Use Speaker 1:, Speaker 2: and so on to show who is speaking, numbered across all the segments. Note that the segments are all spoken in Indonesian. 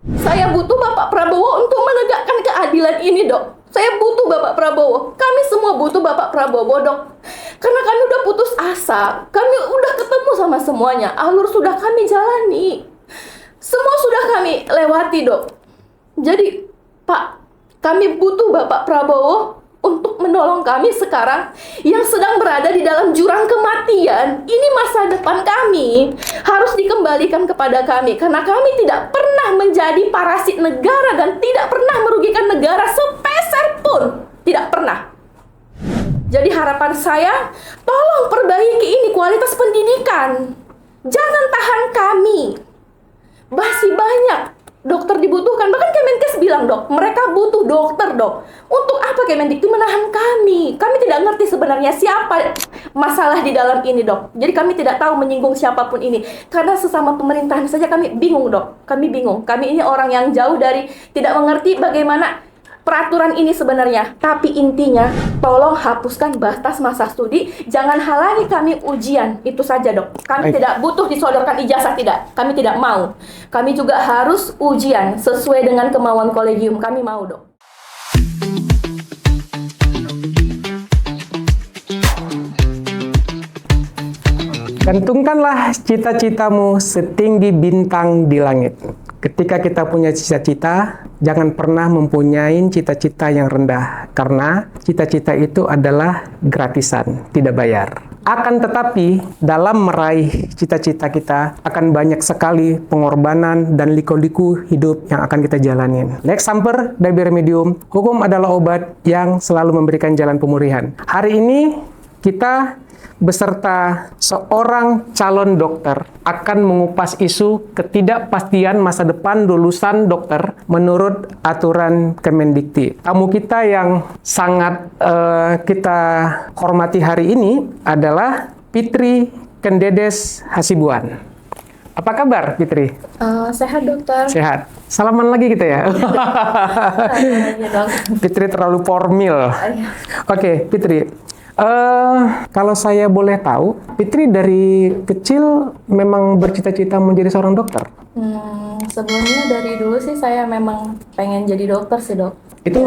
Speaker 1: Saya butuh Bapak Prabowo untuk menegakkan keadilan ini, Dok. Saya butuh Bapak Prabowo. Kami semua butuh Bapak Prabowo, Dok. Karena kami udah putus asa. Kami udah ketemu sama semuanya. Alur sudah kami jalani. Semua sudah kami lewati, Dok. Jadi, Pak, kami butuh Bapak Prabowo untuk menolong kami sekarang yang sedang berada di dalam jurang kematian. Ini masa depan kami harus dikembalikan kepada kami karena kami tidak pernah menjadi parasit negara dan tidak pernah merugikan negara sepeser pun. Tidak pernah. Jadi harapan saya, tolong perbaiki ini kualitas pendidikan. Jangan tahan kami. Masih banyak dokter dibutuhkan. Bahkan Kemenkes bilang, Dok, mereka butuh dokter, Dok. Untuk apa Kemendikti menahan kami? Kami tidak ngerti sebenarnya siapa masalah di dalam ini, Dok. Jadi kami tidak tahu menyinggung siapapun ini. Karena sesama pemerintahan saja kami bingung, Dok. Kami bingung. Kami ini orang yang jauh dari tidak mengerti bagaimana peraturan ini sebenarnya. Tapi intinya, tolong hapuskan batas masa studi. Jangan halangi kami ujian. Itu saja, Dok. Kami tidak butuh disodorkan ijazah, tidak. Kami tidak mau. Kami juga harus ujian sesuai dengan kemauan kolegium. Kami mau, Dok.
Speaker 2: Gantungkanlah cita-citamu setinggi bintang di langit. Ketika kita punya cita-cita, jangan pernah mempunyai cita-cita yang rendah. Karena cita-cita itu adalah gratisan, tidak bayar. Akan tetapi, dalam meraih cita-cita kita, akan banyak sekali pengorbanan dan liku-liku hidup yang akan kita jalanin. Lex semper Debi Remedium, hukum adalah obat yang selalu memberikan jalan pemulihan. Hari ini, kita beserta seorang calon dokter akan mengupas isu ketidakpastian masa depan lulusan dokter menurut aturan Kemendikti. Tamu kita yang sangat kita hormati hari ini adalah Fitri Kendedes Hasibuan. Apa kabar, Fitri?
Speaker 1: Sehat, Dokter.
Speaker 2: Sehat. Salaman lagi kita ya? Fitri terlalu formal. Oke, Fitri. Kalau saya boleh tahu, Fitri dari kecil memang bercita-cita menjadi seorang dokter?
Speaker 1: Sebelumnya dari dulu sih saya memang pengen jadi dokter sih, Dok.
Speaker 2: Itu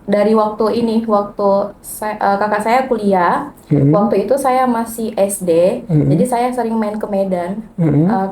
Speaker 1: dari waktu kakak saya kuliah. Waktu itu saya masih SD, jadi saya sering main ke Medan.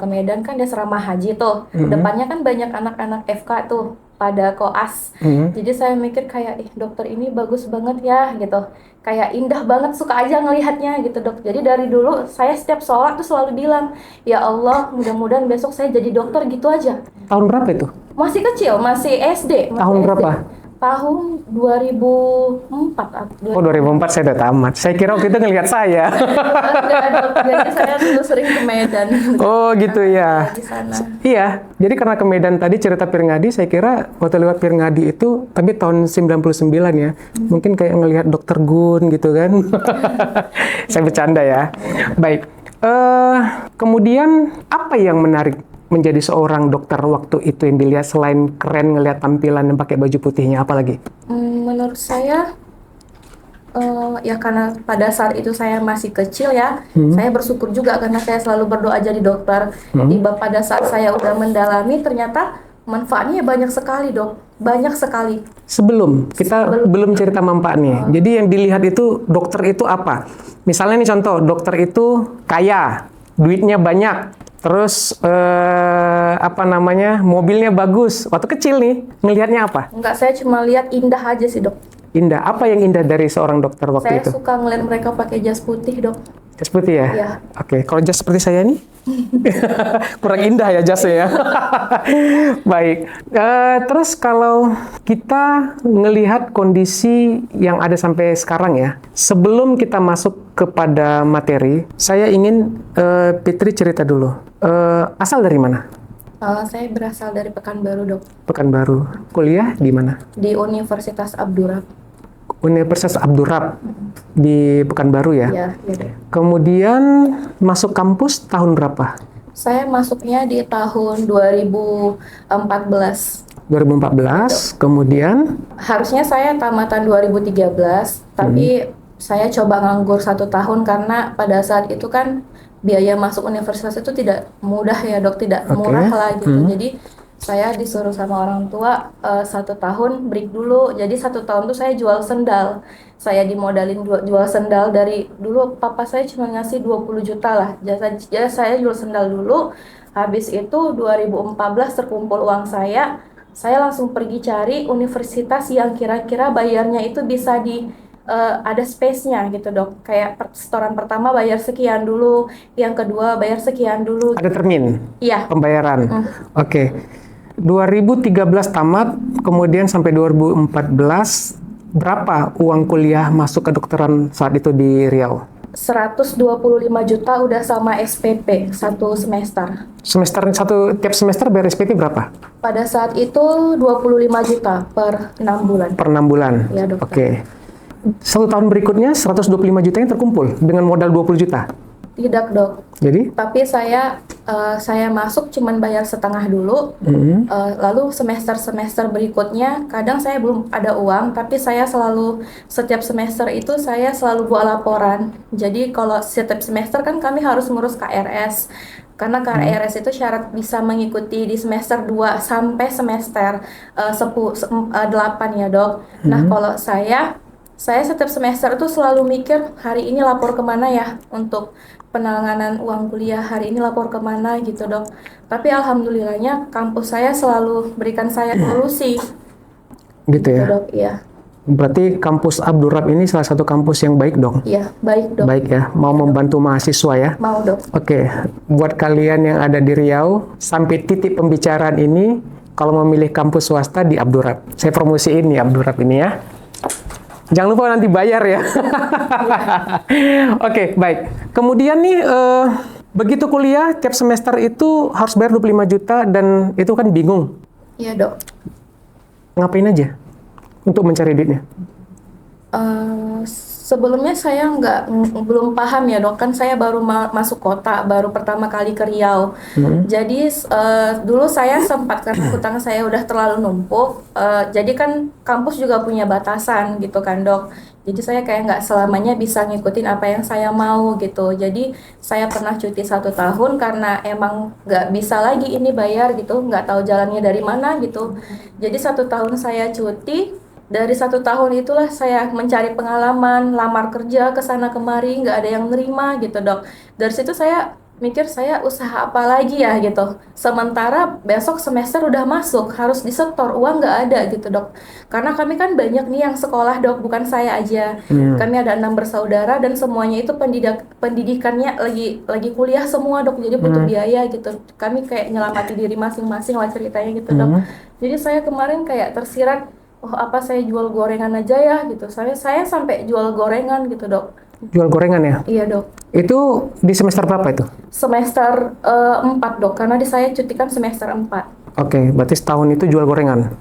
Speaker 1: Ke Medan kan dia asrama haji tuh. Depannya kan banyak anak-anak FK tuh pada koas. Jadi saya mikir kayak, dokter ini bagus banget ya gitu. Kayak indah banget, suka aja ngelihatnya gitu, Dok. Jadi dari dulu saya setiap sholat tuh selalu bilang, ya Allah, mudah-mudahan besok saya jadi dokter gitu aja.
Speaker 2: tahun berapa itu?
Speaker 1: Masih kecil, masih SD.
Speaker 2: Tahun berapa?
Speaker 1: Tahun 2004.
Speaker 2: Oh, 2004 saya udah tamat. Saya kira waktu itu ngelihat saya.
Speaker 1: Enggak, Dok. Jadi saya dulu sering ke Medan.
Speaker 2: Oh, gitu ya.
Speaker 1: Di sana.
Speaker 2: Iya, jadi karena ke Medan tadi cerita Pirngadi, saya kira waktu lewat Pirngadi itu, tapi tahun 99 ya, mungkin kayak ngelihat Dokter Gun gitu kan. Saya bercanda ya. Baik, kemudian apa yang menarik menjadi seorang dokter waktu itu yang dilihat selain keren ngelihat tampilan dan pakai baju putihnya, apalagi?
Speaker 1: Menurut saya, ya karena pada saat itu saya masih kecil ya, saya bersyukur juga karena saya selalu berdoa jadi dokter. Tiba pada saat saya udah mendalami, ternyata manfaatnya banyak sekali, Dok. Banyak sekali.
Speaker 2: Sebelum kita belum cerita manfaatnya. Jadi yang dilihat itu dokter itu apa? Misalnya nih contoh, dokter itu kaya, duitnya banyak, terus mobilnya bagus. Waktu kecil nih, ngelihatnya apa?
Speaker 1: Enggak, saya cuma lihat indah aja sih, Dok.
Speaker 2: Indah. Apa yang indah dari seorang dokter waktu
Speaker 1: Saya
Speaker 2: itu?
Speaker 1: suka ngeliat mereka pakai jas putih, Dok.
Speaker 2: Jas putih ya?
Speaker 1: Iya.
Speaker 2: Oke, kalau jas seperti saya nih, kurang indah ya jasnya ya. Baik. Terus kalau kita ngelihat kondisi yang ada sampai sekarang ya, sebelum kita masuk kepada materi, saya ingin Fitri cerita dulu. Asal dari mana?
Speaker 1: Saya berasal dari Pekanbaru, Dok.
Speaker 2: Pekanbaru. Kuliah di mana?
Speaker 1: Di Universitas Abdurrahman.
Speaker 2: Universitas Abdurrahman di Pekanbaru ya?
Speaker 1: Iya, iya.
Speaker 2: Kemudian masuk kampus tahun berapa?
Speaker 1: Saya masuknya di tahun 2014.
Speaker 2: 2014, kemudian?
Speaker 1: Harusnya saya tamatan 2013, tapi saya coba nganggur 1 tahun karena pada saat itu kan biaya masuk universitas itu tidak mudah ya, Dok, tidak murah lah gitu. Jadi Saya disuruh sama orang tua 1 tahun break dulu. Jadi 1 tahun tuh saya jual sendal. Saya dimodalin jual sendal dari dulu papa saya cuma ngasih 20 juta lah. Jasa saya jual sendal dulu. Habis itu 2014 terkumpul uang saya langsung pergi cari universitas yang kira-kira bayarnya itu bisa ada space-nya gitu dok. Kayak setoran pertama bayar sekian dulu, yang kedua bayar sekian dulu.
Speaker 2: Ada termin
Speaker 1: Iya.
Speaker 2: pembayaran. Oke. 2013 tamat, kemudian sampai 2014 berapa uang kuliah masuk kedokteran saat itu di Riau?
Speaker 1: 125 juta udah sama SPP 1 semester.
Speaker 2: Tiap semester bayar SPP berapa?
Speaker 1: Pada saat itu 25 juta per 6 bulan.
Speaker 2: Per 6 bulan?
Speaker 1: Iya, dokter.
Speaker 2: Oke. 1 tahun berikutnya 125 juta yang terkumpul dengan modal 20 juta?
Speaker 1: Tidak dok.
Speaker 2: Jadi?
Speaker 1: Tapi saya masuk cuman bayar setengah dulu. Lalu semester berikutnya kadang saya belum ada uang, tapi saya setiap semester itu saya selalu buat laporan. Jadi kalau setiap semester kan kami harus ngurus KRS. Karena KRS itu syarat bisa mengikuti di semester 2 sampai semester 8 ya dok. Nah kalau saya setiap semester itu selalu mikir hari ini lapor kemana ya untuk penanganan uang kuliah, hari ini lapor kemana gitu dok. Tapi alhamdulillahnya kampus saya selalu berikan saya solusi.
Speaker 2: Gitu ya?
Speaker 1: Dok, iya.
Speaker 2: Berarti kampus Abdurrab ini salah satu kampus yang baik dong?
Speaker 1: Iya, baik dok.
Speaker 2: Baik ya, mau membantu mahasiswa ya?
Speaker 1: Mau dok.
Speaker 2: Oke, buat kalian yang ada di Riau, sampai titik pembicaraan ini, kalau memilih kampus swasta di Abdurrab. Saya promosiin nih Abdurrab ini ya. Jangan lupa nanti bayar ya. Oke, baik. Kemudian nih, begitu kuliah, tiap semester itu harus bayar 25 juta dan itu kan bingung.
Speaker 1: Iya dok.
Speaker 2: Ngapain aja untuk mencari duitnya?
Speaker 1: Sebelumnya saya belum paham ya dok, kan saya baru masuk kota, baru pertama kali ke Riau. Jadi dulu saya sempat karena hutang saya udah terlalu numpuk, jadi kan kampus juga punya batasan gitu kan dok. Jadi saya kayak nggak selamanya bisa ngikutin apa yang saya mau gitu. Jadi saya pernah cuti 1 tahun karena emang nggak bisa lagi ini bayar gitu, nggak tahu jalannya dari mana gitu. Jadi 1 tahun saya cuti. Dari 1 tahun itulah saya mencari pengalaman, lamar kerja ke sana kemari, nggak ada yang nerima gitu dok. Dari situ saya mikir saya usaha apa lagi ya gitu. Sementara besok semester udah masuk, harus disetor, uang nggak ada gitu dok. Karena kami kan banyak nih yang sekolah dok, bukan saya aja. Kami ada 6 bersaudara dan semuanya itu pendidikannya lagi kuliah semua dok, jadi butuh biaya gitu. Kami kayak nyelamati diri masing-masing lah ceritanya gitu dok. Jadi saya kemarin kayak tersirat, oh apa saya jual gorengan aja ya gitu. Saya sampai jual gorengan gitu dok.
Speaker 2: Jual gorengan ya?
Speaker 1: Iya dok.
Speaker 2: Itu di semester berapa itu?
Speaker 1: Semester 4 dok, karena saya cutikan semester 4.
Speaker 2: Oke, berarti setahun itu jual gorengan?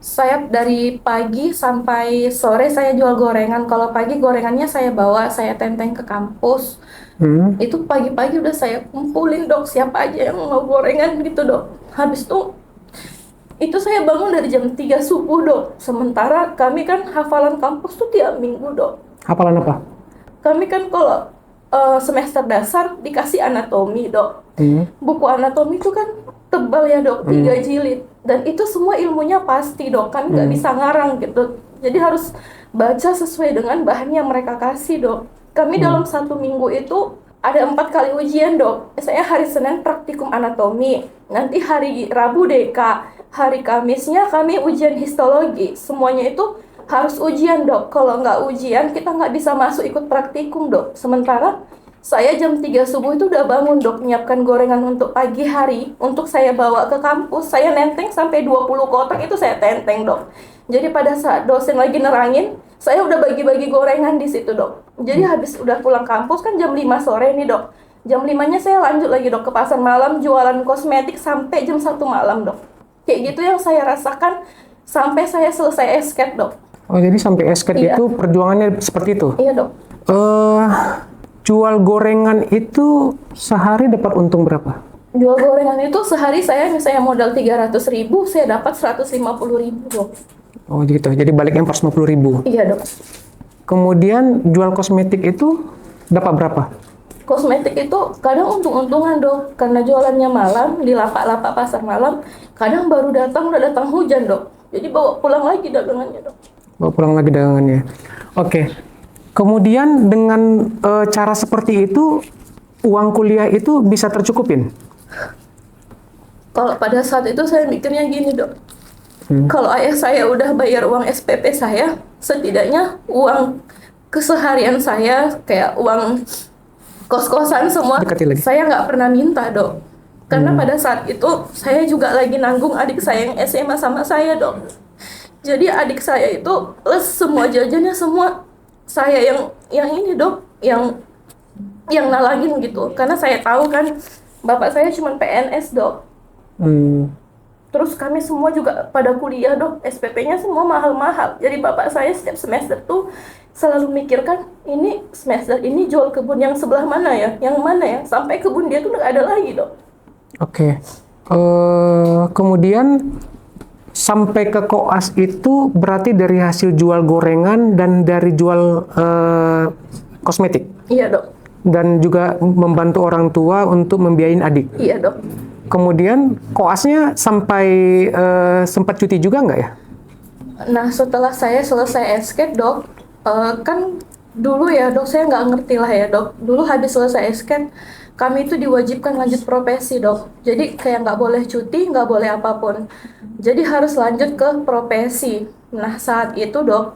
Speaker 1: Saya dari pagi sampai sore saya jual gorengan. Kalau pagi gorengannya saya bawa, saya tenteng ke kampus. Itu pagi-pagi udah saya kumpulin dok, siapa aja yang mau gorengan gitu dok. Habis itu saya bangun dari jam 3 subuh dok. Sementara kami kan hafalan kampus tuh tiap minggu dok.
Speaker 2: Hafalan apa?
Speaker 1: Kami kan kalau semester dasar dikasih anatomi dok. Buku anatomi itu kan tebal ya dok, 3 jilid. Dan itu semua ilmunya pasti dok, kan nggak bisa ngarang gitu. Jadi harus baca sesuai dengan bahan yang mereka kasih dok. Kami dalam 1 minggu itu ada 4 kali ujian dok. Saya hari Senin praktikum anatomi, nanti hari Rabu DK, hari Kamisnya kami ujian histologi. Semuanya itu harus ujian dok. Kalau nggak ujian kita nggak bisa masuk ikut praktikum dok. Sementara saya jam 3 subuh itu udah bangun dok, menyiapkan gorengan untuk pagi hari untuk saya bawa ke kampus. Saya nenteng sampai 20 kotak itu saya tenteng dok. Jadi pada saat dosen lagi nerangin, saya udah bagi-bagi gorengan di situ dok. Jadi habis udah pulang kampus kan jam 5 sore nih dok. Jam 5-nya saya lanjut lagi dok ke pasar malam jualan kosmetik sampai jam 1 malam dok. Kayak gitu yang saya rasakan sampai saya selesai esket dok.
Speaker 2: Oh jadi sampai esket itu perjuangannya seperti itu?
Speaker 1: Iya dok.
Speaker 2: Jual gorengan itu sehari dapat untung berapa?
Speaker 1: Jual gorengan itu sehari saya misalnya modal 300.000, saya dapat 150.000 dok.
Speaker 2: Oh gitu, jadi baliknya 450.000?
Speaker 1: Iya dok.
Speaker 2: Kemudian jual kosmetik itu dapat berapa?
Speaker 1: kosmetik itu kadang untung-untungan dok, karena jualannya malam di lapak-lapak pasar malam, kadang baru datang udah datang hujan dok, jadi bawa pulang lagi dagangannya dok.
Speaker 2: Bawa pulang lagi dagangannya. Oke. Kemudian dengan cara seperti itu, uang kuliah itu bisa tercukupin?
Speaker 1: Kalau pada saat itu saya mikirnya gini dok, kalau ayah saya udah bayar uang SPP saya, setidaknya uang keseharian saya kayak uang kos-kosan semua
Speaker 2: Dekati lagi.
Speaker 1: saya nggak pernah minta dok, karena pada saat itu saya juga lagi nanggung adik saya yang SMA sama saya dok. Jadi adik saya itu semua jajannya semua saya yang ini dok, yang nalangin gitu, karena saya tahu kan bapak saya cuma PNS dok. Terus kami semua juga pada kuliah dok, SPP-nya semua mahal-mahal. Jadi bapak saya setiap semester tuh selalu mikirkan, ini semester ini jual kebun yang sebelah mana ya, yang mana ya, sampai kebun dia tuh nggak ada lagi dok.
Speaker 2: Oke. Kemudian sampai ke koas itu berarti dari hasil jual gorengan dan dari jual kosmetik?
Speaker 1: Iya dok.
Speaker 2: Dan juga membantu orang tua untuk membiayain adik?
Speaker 1: Iya dok.
Speaker 2: Kemudian koasnya sampai sempat cuti juga nggak ya?
Speaker 1: Nah setelah saya selesai SK dok, kan dulu ya dok saya nggak ngerti lah ya dok. Dulu habis selesai SK kami itu diwajibkan lanjut profesi dok. Jadi kayak nggak boleh cuti, nggak boleh apapun. Jadi harus lanjut ke profesi. Nah saat itu dok,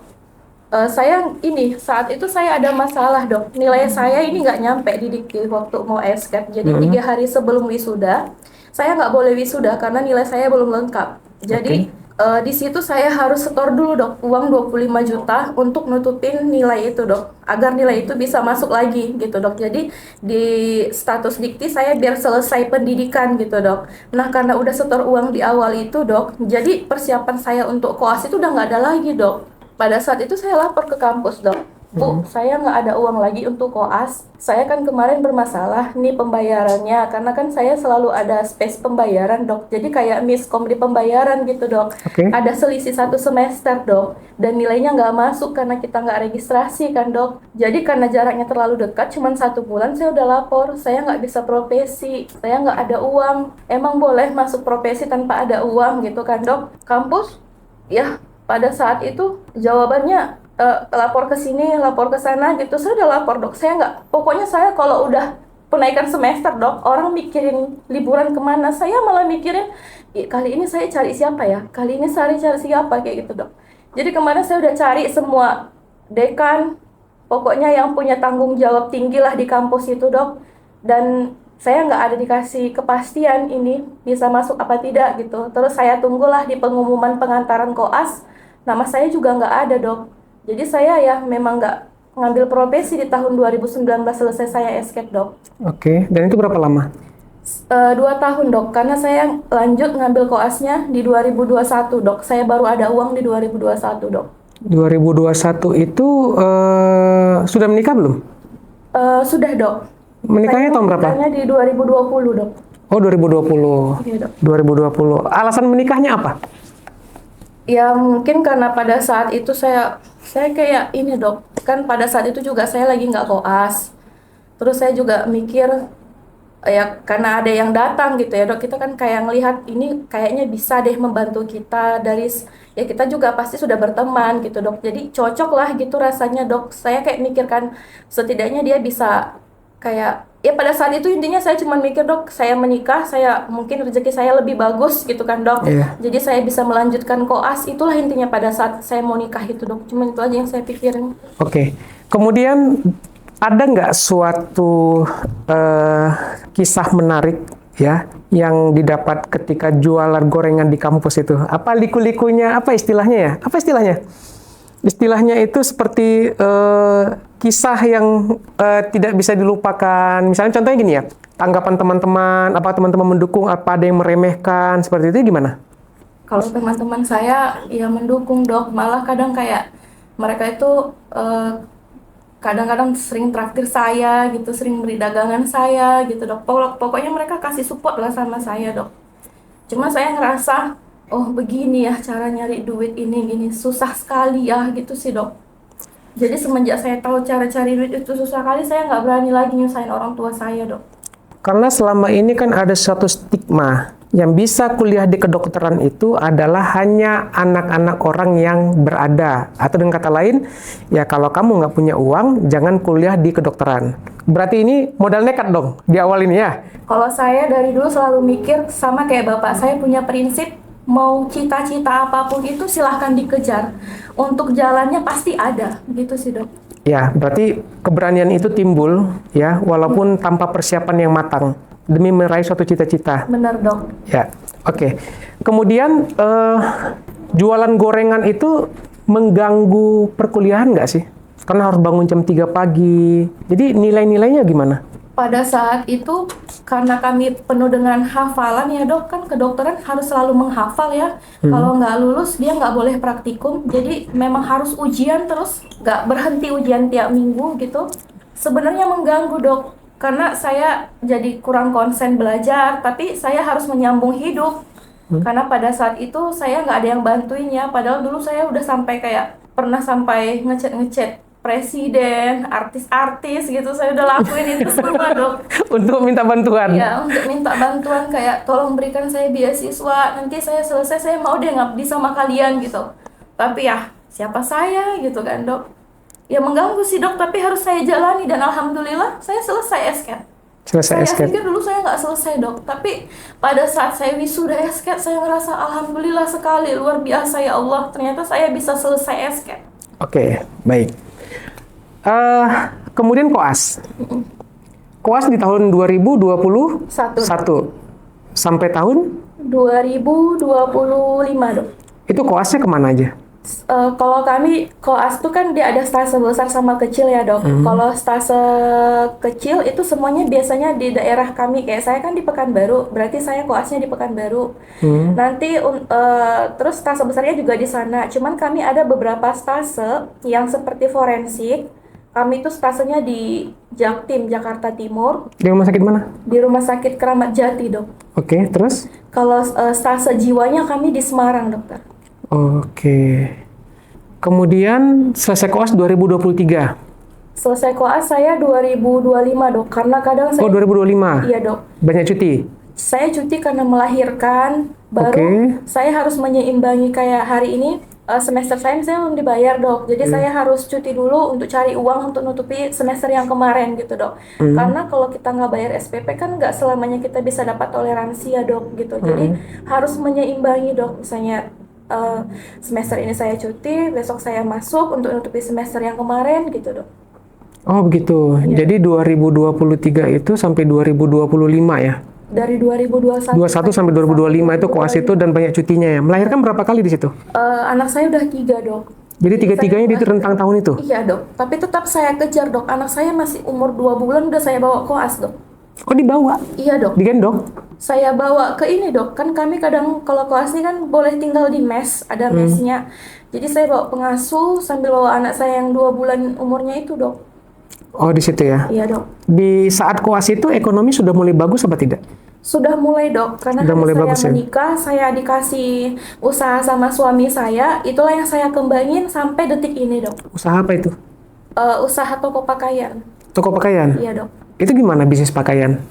Speaker 1: saat itu saya ada masalah dok. Nilai saya ini nggak nyampe di Dikti waktu mau SK. Jadi 3 hari sebelum wisuda, saya nggak boleh wisuda karena nilai saya belum lengkap. Jadi di situ saya harus setor dulu dok uang 25 juta untuk nutupin nilai itu dok, agar nilai itu bisa masuk lagi gitu dok. Jadi di status Dikti saya biar selesai pendidikan gitu dok. Nah karena udah setor uang di awal itu dok, jadi persiapan saya untuk koas itu udah nggak ada lagi dok. Pada saat itu saya lapor ke kampus dok, Bu, saya nggak ada uang lagi untuk koas. Saya kan kemarin bermasalah nih pembayarannya, karena kan saya selalu ada space pembayaran dok. Jadi kayak miskom di pembayaran gitu dok. Ada selisih 1 semester dok, dan nilainya nggak masuk karena kita nggak registrasi kan dok. Jadi karena jaraknya terlalu dekat, cuma 1 bulan saya udah lapor, saya nggak bisa profesi, saya nggak ada uang. Emang boleh masuk profesi tanpa ada uang gitu kan dok? Kampus, ya pada saat itu jawabannya lapor ke sini, lapor ke sana gitu. Saya udah lapor dok, saya nggak, pokoknya saya kalau udah penaikan semester dok, orang mikirin liburan kemana, saya malah mikirin kali ini saya cari siapa ya, kali ini saya cari siapa kayak gitu dok. Jadi kemarin saya udah cari semua dekan, pokoknya yang punya tanggung jawab tinggi lah di kampus itu dok, dan saya nggak ada dikasih kepastian ini bisa masuk apa tidak gitu. Terus saya tunggulah di pengumuman pengantaran koas, nama saya juga nggak ada dok. Jadi saya ya memang nggak ngambil profesi di tahun 2019 selesai saya SK dok.
Speaker 2: Oke, dan itu berapa lama?
Speaker 1: 2 tahun dok, karena saya lanjut ngambil koasnya di 2021 dok. Saya baru ada uang di 2021 dok.
Speaker 2: 2021 itu sudah menikah belum?
Speaker 1: Sudah dok.
Speaker 2: Menikahnya tahun berapa?
Speaker 1: Menikahnya di 2020 dok.
Speaker 2: Oh 2020.
Speaker 1: Iya dok.
Speaker 2: 2020. Alasan menikahnya apa?
Speaker 1: Ya mungkin karena pada saat itu saya kayak ini dok, kan pada saat itu juga saya lagi nggak koas. Terus saya juga mikir ya karena ada yang datang gitu ya dok, kita kan kayak ngelihat ini kayaknya bisa deh membantu kita dari ya kita juga pasti sudah berteman gitu dok. Jadi cocok lah gitu rasanya dok. Saya kayak mikirkan setidaknya dia bisa kayak ya pada saat itu intinya saya cuma mikir dok, saya menikah, saya mungkin rezeki saya lebih bagus gitu kan dok. Jadi saya bisa melanjutkan koas, itulah intinya pada saat saya mau nikah itu dok. Cuma itu aja yang saya pikirin.
Speaker 2: Oke. Kemudian ada nggak suatu kisah menarik ya yang didapat ketika jualan gorengan di kampus itu? Apa liku-likunya? Apa istilahnya ya? Apa istilahnya? Istilahnya itu seperti kisah yang tidak bisa dilupakan. Misalnya contohnya gini ya, tanggapan teman-teman, apa teman-teman mendukung, apa ada yang meremehkan, seperti itu gimana?
Speaker 1: Kalau teman-teman saya ya mendukung dok, malah kadang kayak mereka itu kadang-kadang sering traktir saya gitu, sering beli dagangan saya gitu dok. Pokoknya mereka kasih support lah sama saya dok. Cuma saya ngerasa oh begini ya cara nyari duit ini gini susah sekali ya gitu sih dok. Jadi semenjak saya tahu cara cari duit itu susah kali, saya nggak berani lagi nyusahin orang tua saya, Dok.
Speaker 2: Karena selama ini kan ada suatu stigma yang bisa kuliah di kedokteran itu adalah hanya anak-anak orang yang berada. Atau dengan kata lain, ya kalau kamu nggak punya uang, jangan kuliah di kedokteran. Berarti ini modal nekat dong di awal ini ya?
Speaker 1: Kalau saya dari dulu selalu mikir sama kayak bapak saya punya prinsip, mau cita-cita apapun itu silahkan dikejar. Untuk jalannya pasti ada, gitu sih, Dok.
Speaker 2: Ya, berarti keberanian itu timbul ya, walaupun tanpa persiapan yang matang demi meraih suatu cita-cita.
Speaker 1: Benar, Dok.
Speaker 2: Ya, oke. Kemudian jualan gorengan itu mengganggu perkuliahan nggak sih? Karena harus bangun jam 3 pagi. Jadi nilai-nilainya gimana?
Speaker 1: Pada saat itu, karena kami penuh dengan hafalan ya, Dok, kan kedokteran harus selalu menghafal ya. Kalau nggak lulus, dia nggak boleh praktikum. Jadi memang harus ujian terus, nggak berhenti ujian tiap minggu gitu. Sebenarnya mengganggu, Dok, karena saya jadi kurang konsen belajar, tapi saya harus menyambung hidup. Karena pada saat itu saya nggak ada yang bantuin ya, padahal dulu saya udah sampai pernah sampai ngechat presiden, artis-artis gitu, saya udah lakuin itu semua, Dok.
Speaker 2: Untuk minta bantuan.
Speaker 1: Ya, untuk minta bantuan kayak tolong berikan saya beasiswa, nanti saya selesai saya mau deh ngabdi sama kalian gitu. Tapi ya, siapa saya gitu kan, Dok. Ya mengganggu sih, Dok, tapi harus saya jalani dan alhamdulillah saya selesai SKET.
Speaker 2: Selesai
Speaker 1: Saya
Speaker 2: SKET.
Speaker 1: pikir dulu saya nggak selesai, Dok, tapi pada saat saya wisuda SKET saya ngerasa alhamdulillah sekali, luar biasa ya Allah, ternyata saya bisa selesai SKET.
Speaker 2: Oke, baik. Kemudian koas. Koas di tahun 2021 sampai tahun
Speaker 1: 2025, Dok.
Speaker 2: itu koasnya kemana aja?
Speaker 1: Kalau kami koas tuh kan dia ada stase besar sama kecil ya, Dok. Kalau stase kecil itu semuanya biasanya di daerah kami, kayak saya kan di Pekanbaru, berarti saya koasnya di Pekanbaru. Nanti terus stase besarnya juga di sana. Cuman kami ada beberapa stase yang seperti forensik. Kami tuh stasenya di Jaktim, Jakarta Timur.
Speaker 2: Di rumah sakit mana?
Speaker 1: Di Rumah Sakit Keramat Jati, Dok.
Speaker 2: Oke, terus?
Speaker 1: Kalau stase jiwanya kami di Semarang, Dokter.
Speaker 2: Oke. Kemudian selesai koas 2023.
Speaker 1: Selesai koas saya 2025, Dok. Karena kadang saya...
Speaker 2: Oh, 2025.
Speaker 1: Iya, Dok.
Speaker 2: Banyak cuti?
Speaker 1: Saya cuti karena melahirkan, baru saya harus menyeimbangi kayak hari ini semester saya belum dibayar, Dok. Jadi saya harus cuti dulu untuk cari uang untuk nutupi semester yang kemarin gitu, Dok. Karena kalau kita nggak bayar SPP kan nggak selamanya kita bisa dapat toleransi ya, Dok, gitu. Jadi harus menyeimbangi, Dok. Misalnya semester ini saya cuti, besok saya masuk untuk nutupi semester yang kemarin gitu, Dok.
Speaker 2: Oh, begitu.
Speaker 1: Iya.
Speaker 2: Jadi 2023 itu sampai 2025 ya?
Speaker 1: Dari 2021
Speaker 2: 21 sampai 2025 itu koas itu dan banyak cutinya ya. Melahirkan berapa kali di situ?
Speaker 1: anak saya udah 3, Dok.
Speaker 2: Jadi tiga-tiganya di rentang tahun itu?
Speaker 1: Iya, Dok. Tapi tetap saya kejar, Dok. Anak saya masih umur 2 bulan udah saya bawa koas, Dok.
Speaker 2: Oh, dibawa?
Speaker 1: Iya, Dok.
Speaker 2: Digendong?
Speaker 1: Saya bawa ke ini, Dok. Kan kami kadang kalau koas ini kan boleh tinggal di mes, ada mesnya. Jadi saya bawa pengasuh sambil bawa anak saya yang 2 bulan umurnya itu, Dok.
Speaker 2: Oh, di situ ya?
Speaker 1: Iya, Dok.
Speaker 2: Di saat koas itu ekonomi sudah mulai bagus apa tidak?
Speaker 1: Sudah mulai, Dok. Karena
Speaker 2: Sudah mulai
Speaker 1: saya
Speaker 2: bagus ya?
Speaker 1: menikah, saya dikasih usaha sama suami saya. Itulah yang saya kembangin sampai detik ini, Dok.
Speaker 2: Usaha apa itu?
Speaker 1: Usaha toko pakaian.
Speaker 2: Toko pakaian?
Speaker 1: Iya, Dok.
Speaker 2: Itu gimana bisnis pakaian?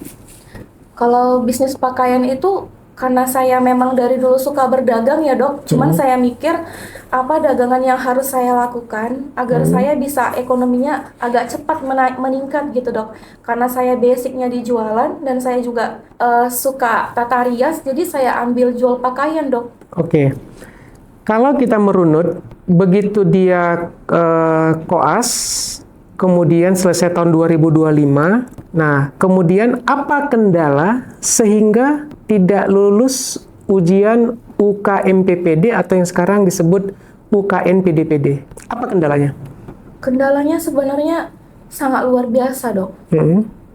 Speaker 1: Kalau bisnis pakaian itu karena saya memang dari dulu suka berdagang ya, Dok. Cuman saya mikir apa dagangan yang harus saya lakukan agar saya bisa ekonominya agak cepat meningkat gitu, Dok. Karena saya basicnya di jualan dan saya juga suka tata rias, jadi saya ambil jual pakaian, Dok.
Speaker 2: Oke. Kalau kita merunut, begitu dia koas, kemudian selesai tahun 2025, nah kemudian apa kendala sehingga tidak lulus ujian UKMPPD atau yang sekarang disebut UKNPDPD? Apa kendalanya?
Speaker 1: Kendalanya sebenarnya sangat luar biasa, Dok.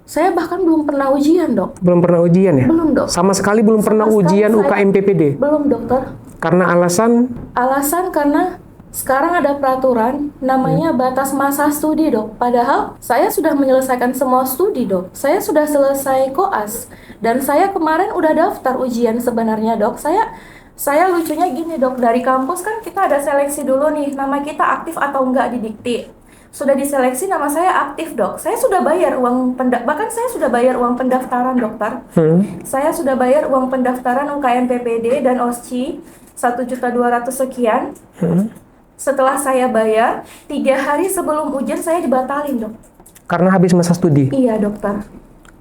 Speaker 1: Saya bahkan belum pernah ujian, Dok.
Speaker 2: Belum pernah ujian ya?
Speaker 1: Belum, Dok.
Speaker 2: Sama sekali belum pernah
Speaker 1: Sama sekali
Speaker 2: ujian
Speaker 1: saya-
Speaker 2: UKMPPD?
Speaker 1: Belum, Dokter.
Speaker 2: Karena alasan?
Speaker 1: Alasan karena sekarang ada peraturan namanya batas masa studi, Dok. Padahal saya sudah menyelesaikan semua studi, Dok. Saya sudah selesai koas dan saya kemarin udah daftar ujian sebenarnya, Dok. Saya lucunya gini, Dok. Dari kampus kan kita ada seleksi dulu nih, nama kita aktif atau enggak di Dikti. sudah diseleksi, nama saya aktif dok. Saya sudah bayar uang bahkan saya sudah bayar uang pendaftaran dokter. Saya sudah bayar uang pendaftaran UKM PPD dan OSCI 1.200.000 sekian. Setelah saya bayar, 3 hari sebelum ujian saya dibatalin dok.
Speaker 2: Karena habis masa studi?
Speaker 1: Iya dokter.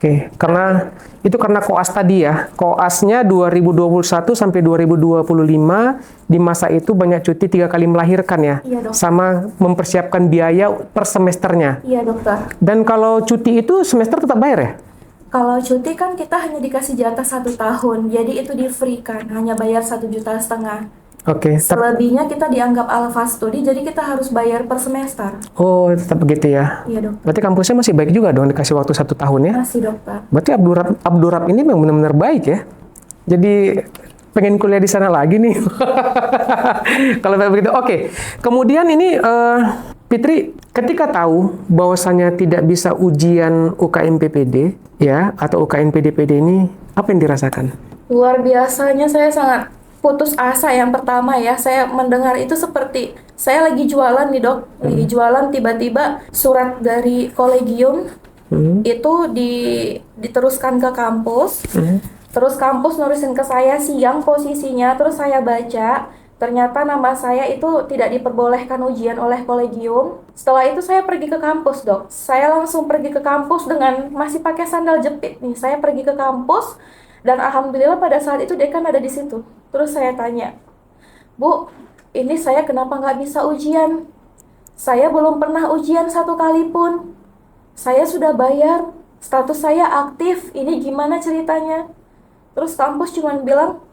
Speaker 2: Oke, karena koas tadi ya. Koasnya 2021 sampai 2025, di masa itu banyak cuti 3 kali melahirkan ya.
Speaker 1: Iya, dok.
Speaker 2: Sama mempersiapkan biaya per semesternya.
Speaker 1: Iya dokter.
Speaker 2: Dan kalau cuti itu semester tetap bayar ya?
Speaker 1: Kalau cuti kan kita hanya dikasih jatah 1 tahun, jadi itu di free kan, hanya bayar 1,5 juta.
Speaker 2: Oke.
Speaker 1: Selebihnya kita dianggap alfa studi, jadi kita harus bayar per semester.
Speaker 2: Oh, tetap begitu ya.
Speaker 1: Iya dok.
Speaker 2: Berarti kampusnya masih baik juga dong, dikasih waktu 1 tahun ya?
Speaker 1: Masih dokter.
Speaker 2: Berarti Abdurrab ini memang benar-benar baik ya. Jadi pengen kuliah di sana lagi nih. Kalau begitu, oke. Kemudian ini Fitri, ketika tahu bahwasanya tidak bisa ujian UKM PPD ya atau UKM PDPD ini, apa yang dirasakan?
Speaker 1: Luar biasanya saya sangat putus asa. Yang pertama ya, saya mendengar itu seperti saya lagi jualan nih dok, lagi jualan tiba-tiba surat dari kolegium itu diteruskan ke kampus, terus kampus nulisin ke saya siang posisinya, terus saya baca, ternyata nama saya itu tidak diperbolehkan ujian oleh kolegium. Setelah itu saya pergi ke kampus dok, saya langsung pergi ke kampus dengan masih pakai sandal jepit nih, saya pergi ke kampus. Dan alhamdulillah pada saat itu dekan ada di situ. Terus saya tanya, Bu, ini saya kenapa nggak bisa ujian? Saya belum pernah ujian 1 kali pun. Saya sudah bayar, status saya aktif, ini gimana ceritanya? Terus kampus cuma bilang,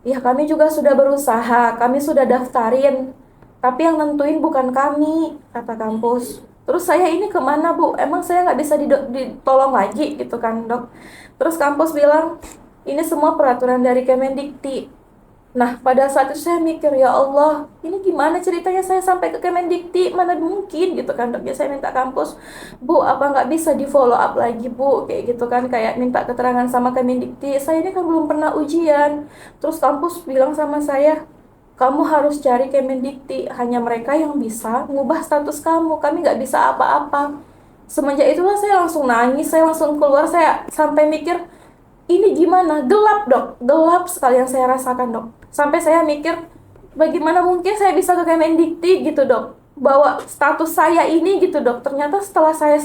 Speaker 1: ya kami juga sudah berusaha, kami sudah daftarin. Tapi yang nentuin bukan kami, kata kampus. Terus saya ini kemana Bu? Emang saya nggak bisa ditolong lagi gitu kan dok? Terus kampus bilang, ini semua peraturan dari Kemendikti. Nah, pada saat itu saya mikir, ya Allah, ini gimana ceritanya saya sampai ke Kemendikti? Mana mungkin gitu kan dok? Ya saya minta kampus, Bu, apa nggak bisa di follow up lagi Bu? Kayak gitu kan, kayak minta keterangan sama Kemendikti. Saya ini kan belum pernah ujian. Terus kampus bilang sama saya, kamu harus cari Kemendikti, hanya mereka yang bisa mengubah status kamu, kami nggak bisa apa-apa. Semenjak itulah saya langsung nangis, saya langsung keluar, saya sampai mikir, ini gimana? Gelap dok, gelap sekali yang saya rasakan dok. Sampai saya mikir, bagaimana mungkin saya bisa ke Kemendikti gitu dok, bahwa status saya ini gitu dok. Ternyata setelah saya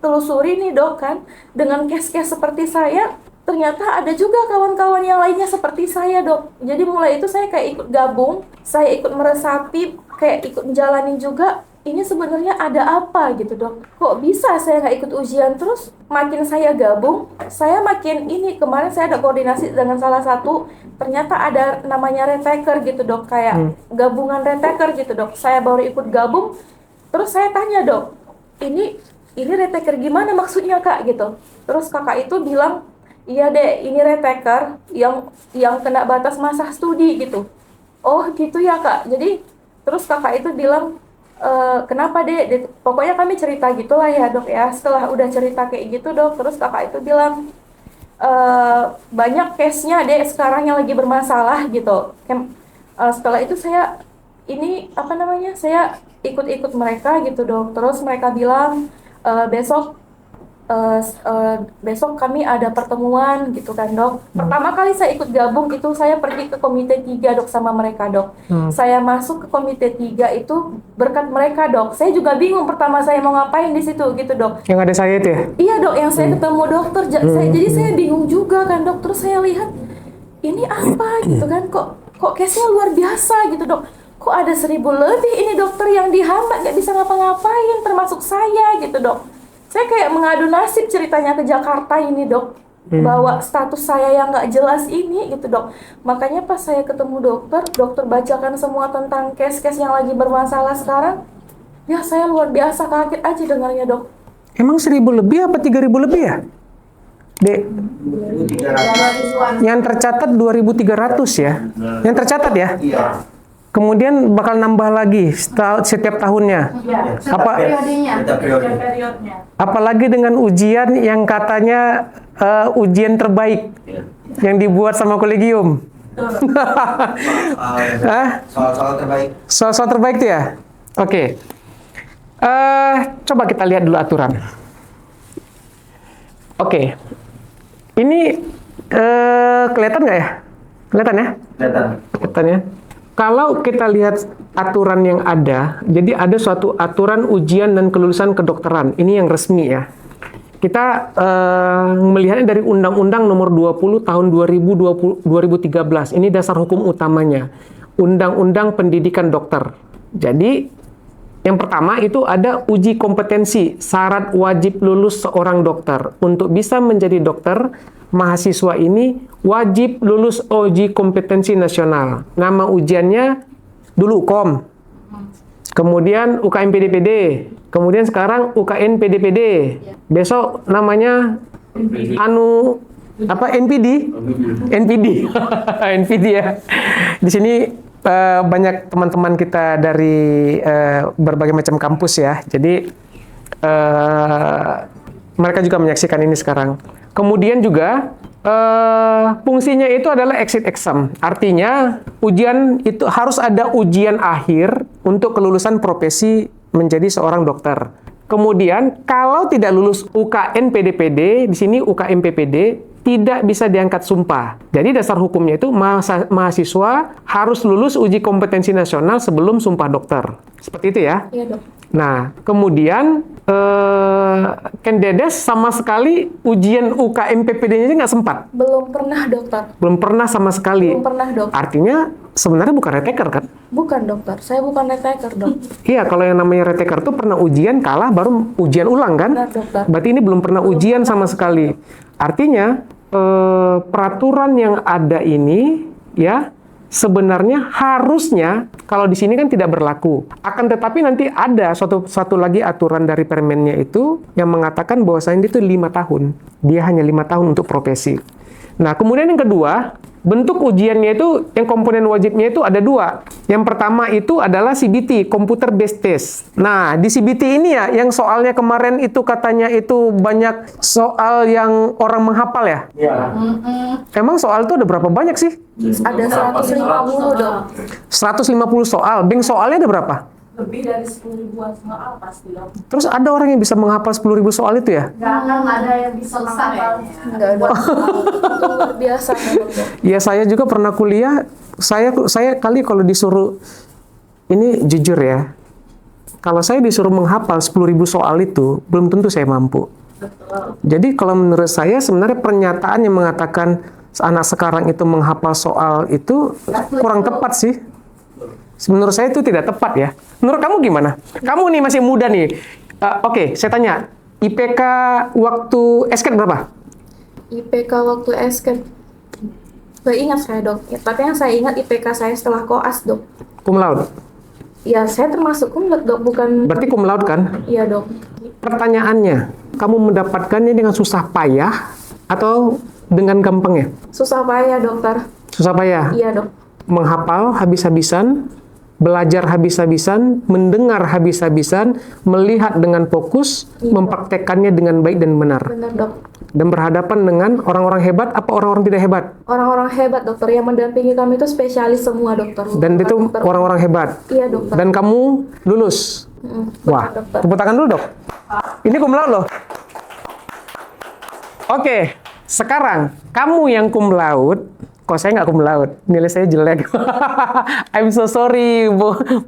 Speaker 1: telusuri nih dok kan, dengan case-case seperti saya, ternyata ada juga kawan-kawan yang lainnya seperti saya dok. Jadi mulai itu saya kayak ikut gabung, saya ikut meresapi, kayak ikut menjalani juga. Ini sebenarnya ada apa gitu dok? Kok bisa saya nggak ikut ujian? Terus makin saya gabung, saya makin ini. Kemarin saya ada koordinasi dengan salah satu, ternyata ada namanya retaker gitu dok, kayak gabungan retaker gitu dok. Saya baru ikut gabung, terus saya tanya dok, ini retaker gimana maksudnya kak gitu? Terus kakak itu bilang, iya deh, ini retaker yang kena batas masa studi gitu. Oh gitu ya kak. Jadi terus kakak itu bilang, kenapa dek? Pokoknya kami cerita gitulah ya dok ya. Setelah udah cerita kayak gitu dok, terus kakak itu bilang, banyak case-nya dek sekarang yang lagi bermasalah gitu. Setelah itu saya saya ikut-ikut mereka gitu dok. Terus mereka bilang, besok kami ada pertemuan gitu kan dok. Pertama kali saya ikut gabung itu saya pergi ke komite 3 dok sama mereka dok. Saya masuk ke komite 3 itu berkat mereka dok. Saya juga bingung pertama saya mau ngapain di situ gitu dok.
Speaker 2: Yang ada saya itu ya?
Speaker 1: Iya dok, yang saya ketemu dokter. Jadi saya bingung juga kan dok. Terus saya lihat ini apa gitu kan, kok case-nya luar biasa gitu dok. Kok ada 1.000 lebih ini dokter yang dihambat nggak bisa ngapa-ngapain, termasuk saya gitu dok. Saya kayak mengadu nasib ceritanya ke Jakarta ini dok, bahwa status saya yang nggak jelas ini gitu dok. Makanya pas saya ketemu dokter bacakan semua tentang case-case yang lagi bermasalah sekarang, ya saya luar biasa kaget aja dengarnya dok.
Speaker 2: Emang 1.000 lebih apa 3.000 lebih ya? Dek, yang tercatat 2.300 ya? Yang tercatat ya?
Speaker 3: Iya.
Speaker 2: Kemudian bakal nambah lagi setiap tahunnya. Apa
Speaker 3: Periodenya.
Speaker 2: apalagi dengan ujian yang katanya ujian terbaik yang dibuat sama kolegium.
Speaker 3: Soal terbaik.
Speaker 2: Soal terbaik itu ya? Oke. Coba kita lihat dulu aturan. Oke. Ini kelihatan nggak ya? Kelihatan ya? Kelihatan ya. Kalau kita lihat aturan yang ada, jadi ada suatu aturan ujian dan kelulusan kedokteran. Ini yang resmi ya. Kita melihatnya dari Undang-Undang Nomor 20 Tahun 2013. Ini dasar hukum utamanya. Undang-Undang Pendidikan Dokter. Jadi, yang pertama itu ada uji kompetensi, syarat wajib lulus seorang dokter. Untuk bisa menjadi dokter, mahasiswa ini wajib lulus uji kompetensi nasional. Nama ujiannya dulu UKOM, kemudian UKM PDPD, kemudian sekarang UKN PDPD. Besok namanya NPD? NPD. NPD ya. Di sini banyak teman-teman kita dari berbagai macam kampus ya. Jadi mereka juga menyaksikan ini sekarang. Kemudian juga fungsinya itu adalah exit exam. Artinya ujian itu harus ada ujian akhir untuk kelulusan profesi menjadi seorang dokter. Kemudian kalau tidak lulus UKN PDPD, di sini UKM PPD, tidak bisa diangkat sumpah. Jadi dasar hukumnya itu mahasiswa harus lulus uji kompetensi nasional sebelum sumpah dokter. Seperti itu ya?
Speaker 1: Iya, Dok.
Speaker 2: Nah, kemudian Ken Dedes sama sekali ujian UKM PPD-nya nggak sempat.
Speaker 1: Belum pernah, dokter.
Speaker 2: Belum pernah sama sekali.
Speaker 1: Belum pernah, dok.
Speaker 2: Artinya sebenarnya bukan retaker kan?
Speaker 1: Bukan, dokter. Saya bukan retaker, dok.
Speaker 2: Iya, kalau yang namanya retaker itu pernah ujian kalah baru ujian ulang kan?
Speaker 1: Benar, dokter.
Speaker 2: Berarti ini belum pernah ujian sama sekali. Artinya peraturan yang ada ini ya sebenarnya harusnya kalau di sini kan tidak berlaku. Akan tetapi nanti ada satu lagi aturan dari Permennya itu yang mengatakan bahwasanya itu 5 tahun. Dia hanya 5 tahun untuk profesi. Nah, kemudian yang kedua, bentuk ujiannya itu, yang komponen wajibnya itu ada 2. Yang pertama itu adalah CBT, Computer Based Test. Nah, di CBT ini ya, yang soalnya kemarin itu katanya itu banyak soal yang orang menghafal ya?
Speaker 3: Iya.
Speaker 2: Emang soal itu ada berapa banyak sih?
Speaker 1: Ada 150, dok.
Speaker 2: 150 soal. Bank soalnya ada berapa?
Speaker 4: Lebih dari 10.000-an soal pasti, dok.
Speaker 2: Terus ada orang yang bisa menghafal 10.000 soal itu ya?
Speaker 4: Nggak akan ada yang bisa menghafal.
Speaker 1: Enggak, dok. Itu luar biasa, dok.
Speaker 2: Ya, saya juga pernah kuliah. Saya kali kalau disuruh, ini jujur ya, kalau saya disuruh menghafal 10.000 soal itu, belum tentu saya mampu. Jadi kalau menurut saya sebenarnya pernyataan yang mengatakan anak sekarang itu menghafal soal itu kurang tepat sih. Menurut saya itu tidak tepat ya. Menurut kamu gimana? Kamu nih masih muda nih. Oke, saya tanya. IPK waktu SKED berapa?
Speaker 1: IPK waktu SKED. Gak ingat saya, dok. Ya, tapi yang saya ingat IPK saya setelah koas, dok.
Speaker 2: Cum laude.
Speaker 1: Ya, saya termasuk cum laude, dok. Bukan...
Speaker 2: Berarti cum laude kan?
Speaker 1: Iya, dok.
Speaker 2: Pertanyaannya, kamu mendapatkannya dengan susah payah atau dengan gampangnya?
Speaker 1: Susah payah, dokter.
Speaker 2: Susah payah?
Speaker 1: Iya, dok.
Speaker 2: Menghafal habis-habisan, belajar habis-habisan, mendengar habis-habisan, melihat dengan fokus, mempraktekkannya dengan baik dan benar.
Speaker 1: Benar, dok.
Speaker 2: Dan berhadapan dengan orang-orang hebat apa orang-orang tidak hebat?
Speaker 1: Orang-orang hebat, dokter. Yang mendampingi kami itu spesialis semua, dokter.
Speaker 2: Dan
Speaker 1: Bukan
Speaker 2: itu
Speaker 1: dokter.
Speaker 2: orang-orang hebat.
Speaker 1: Iya, dokter.
Speaker 2: Dan kamu lulus. Wah,
Speaker 1: benar, dokter.
Speaker 2: tepuk tangan dulu dok. Ini cum laude loh. Oke, sekarang kamu yang cum laude, kok saya nggak cum laude, nilai saya jelek. I'm so sorry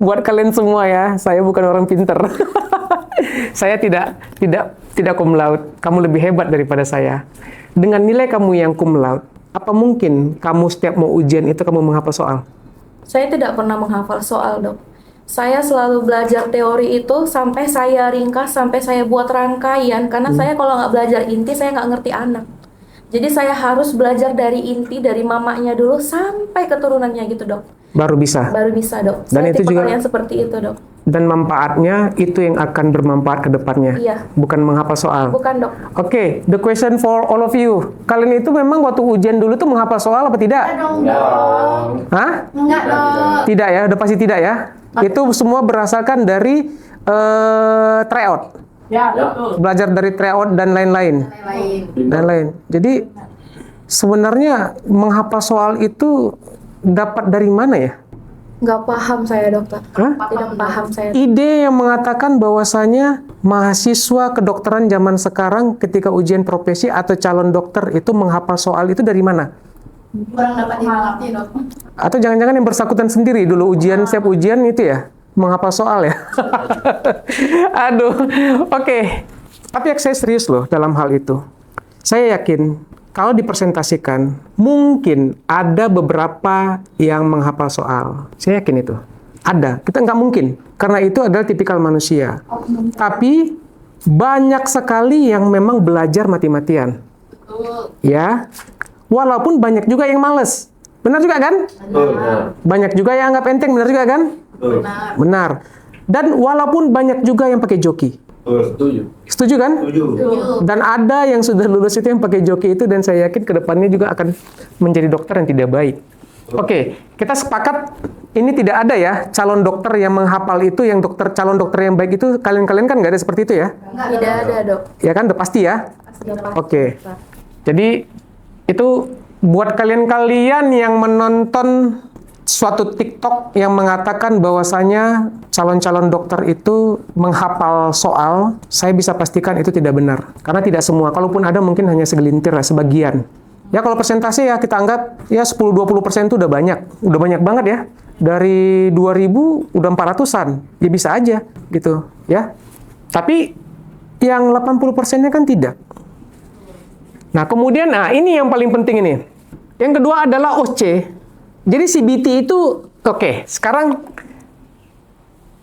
Speaker 2: buat kalian semua ya, saya bukan orang pinter. Saya tidak cum laude, kamu lebih hebat daripada saya. Dengan nilai kamu yang cum laude, apa mungkin kamu setiap mau ujian itu kamu menghafal soal?
Speaker 1: Saya tidak pernah menghafal soal, dok. Saya selalu belajar teori itu sampai saya ringkas, sampai saya buat rangkaian. Karena saya kalau nggak belajar inti, saya nggak ngerti anak. Jadi saya harus belajar dari inti, dari mamanya dulu sampai keturunannya gitu, dok.
Speaker 2: Baru bisa.
Speaker 1: Baru bisa, dok.
Speaker 2: Dan
Speaker 1: Saya
Speaker 2: itu
Speaker 1: tipe
Speaker 2: juga-
Speaker 1: kalian seperti itu, dok.
Speaker 2: Dan manfaatnya itu yang akan bermanfaat ke depannya.
Speaker 1: Iya.
Speaker 2: Bukan menghafal soal.
Speaker 1: Bukan, dok.
Speaker 2: Oke, the question for all of you. Kalian itu memang waktu ujian dulu tuh menghafal soal apa tidak? Hah?
Speaker 4: Enggak, dok.
Speaker 2: Tidak ya, udah pasti tidak ya. Itu semua berdasarkan dari tryout.
Speaker 4: Ya, betul.
Speaker 2: Belajar dari tryout dan lain-lain. Dan lain. Jadi sebenarnya menghafal soal itu dapat dari mana ya?
Speaker 1: Nggak paham saya dokter.
Speaker 2: Hah?
Speaker 1: Tidak paham saya.
Speaker 2: Ide yang mengatakan bahwasanya mahasiswa kedokteran zaman sekarang ketika ujian profesi atau calon dokter itu menghafal soal itu dari mana?
Speaker 4: Kurang dapat dimengerti dok.
Speaker 2: Atau jangan-jangan yang bersangkutan sendiri dulu setiap ujian itu ya menghafal soal ya? Aduh, oke. Tapi saya serius loh dalam hal itu. Saya yakin kalau dipresentasikan, mungkin ada beberapa yang menghafal soal. Saya yakin itu. Ada. Kita nggak mungkin. Karena itu adalah tipikal manusia. Tapi banyak sekali yang memang belajar mati-matian.
Speaker 4: Betul.
Speaker 2: Ya. Walaupun banyak juga yang males. Benar juga kan? Banyak juga yang anggap enteng. Benar juga kan?
Speaker 4: Benar.
Speaker 2: Benar. Dan walaupun banyak juga yang pakai joki.
Speaker 3: Setuju.
Speaker 2: Setuju kan?
Speaker 4: Betul.
Speaker 2: Dan ada yang sudah lulus itu yang pakai joki itu dan saya yakin kedepannya juga akan menjadi dokter yang tidak baik. Oke, kita sepakat ini tidak ada ya calon dokter yang menghafal itu, yang calon dokter yang baik itu kalian-kalian kan nggak ada seperti itu ya?
Speaker 1: Tidak ada dok.
Speaker 2: Ya kan, udah pasti ya?
Speaker 1: Tidak paham.
Speaker 2: Oke. Jadi itu buat kalian-kalian yang menonton suatu TikTok yang mengatakan bahwasanya calon-calon dokter itu menghafal soal, saya bisa pastikan itu tidak benar. Karena tidak semua, kalaupun ada mungkin hanya segelintir lah, sebagian. Ya kalau persentase ya kita anggap ya 10-20% itu udah banyak banget ya. Dari 2000 udah 400-an, ya bisa aja gitu ya. Tapi yang 80%-nya kan tidak. Nah kemudian, ini yang paling penting ini. Yang kedua adalah OC. Jadi CBT itu, oke, sekarang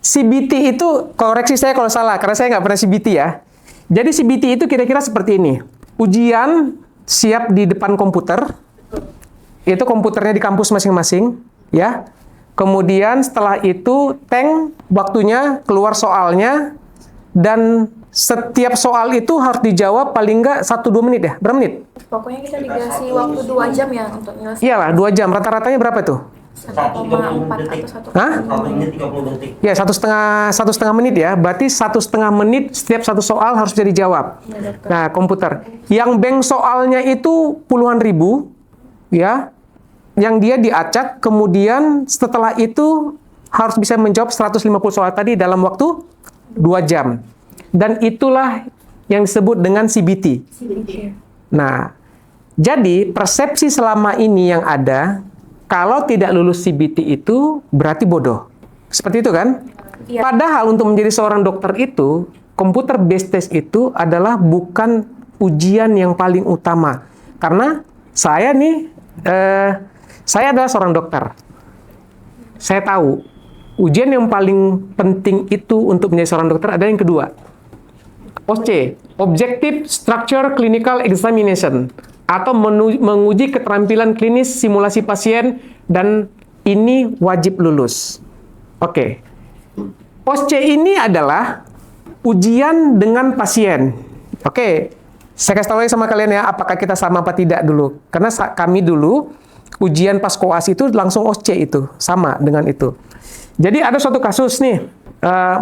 Speaker 2: CBT itu, koreksi saya kalau salah, karena saya nggak pernah CBT ya. Jadi CBT itu kira-kira seperti ini. Ujian siap di depan komputer, itu komputernya di kampus masing-masing, ya. Kemudian setelah itu, waktunya, keluar soalnya, dan setiap soal itu harus dijawab paling nggak 1-2 menit ya. Berapa menit?
Speaker 1: Pokoknya kita dikasih waktu 2 jam ya untuk nyelesain.
Speaker 2: Iyalah, 2 jam. Rata-ratanya berapa tuh?
Speaker 1: 1,4 atau 1,5.
Speaker 2: Hah?
Speaker 3: Waktunya 30 detik.
Speaker 2: Ya, satu setengah menit ya. Berarti 1,5 menit setiap satu soal harus bisa dijawab.
Speaker 1: Iya, dokter.
Speaker 2: Nah, komputer. Yang bank soalnya itu puluhan ribu, ya. Yang dia diacak, kemudian setelah itu harus bisa menjawab 150 soal tadi dalam waktu 2 jam. Dan itulah yang disebut dengan CBT. Nah, jadi persepsi selama ini yang ada, kalau tidak lulus CBT itu berarti bodoh. Seperti itu kan?
Speaker 1: Iya.
Speaker 2: Padahal untuk menjadi seorang dokter itu, computer based test itu adalah bukan ujian yang paling utama. Karena saya nih, saya adalah seorang dokter. Saya tahu, ujian yang paling penting itu untuk menjadi seorang dokter adalah yang kedua. OC, Objective Structure Clinical Examination, atau menguji keterampilan klinis simulasi pasien, dan ini wajib lulus. Oke. OSCE ini adalah ujian dengan pasien. Oke. Saya kasih tahu lagi sama kalian ya, apakah kita sama apa tidak dulu. Karena kami dulu, ujian pas koas itu langsung OSCE itu. Sama dengan itu. Jadi ada suatu kasus nih,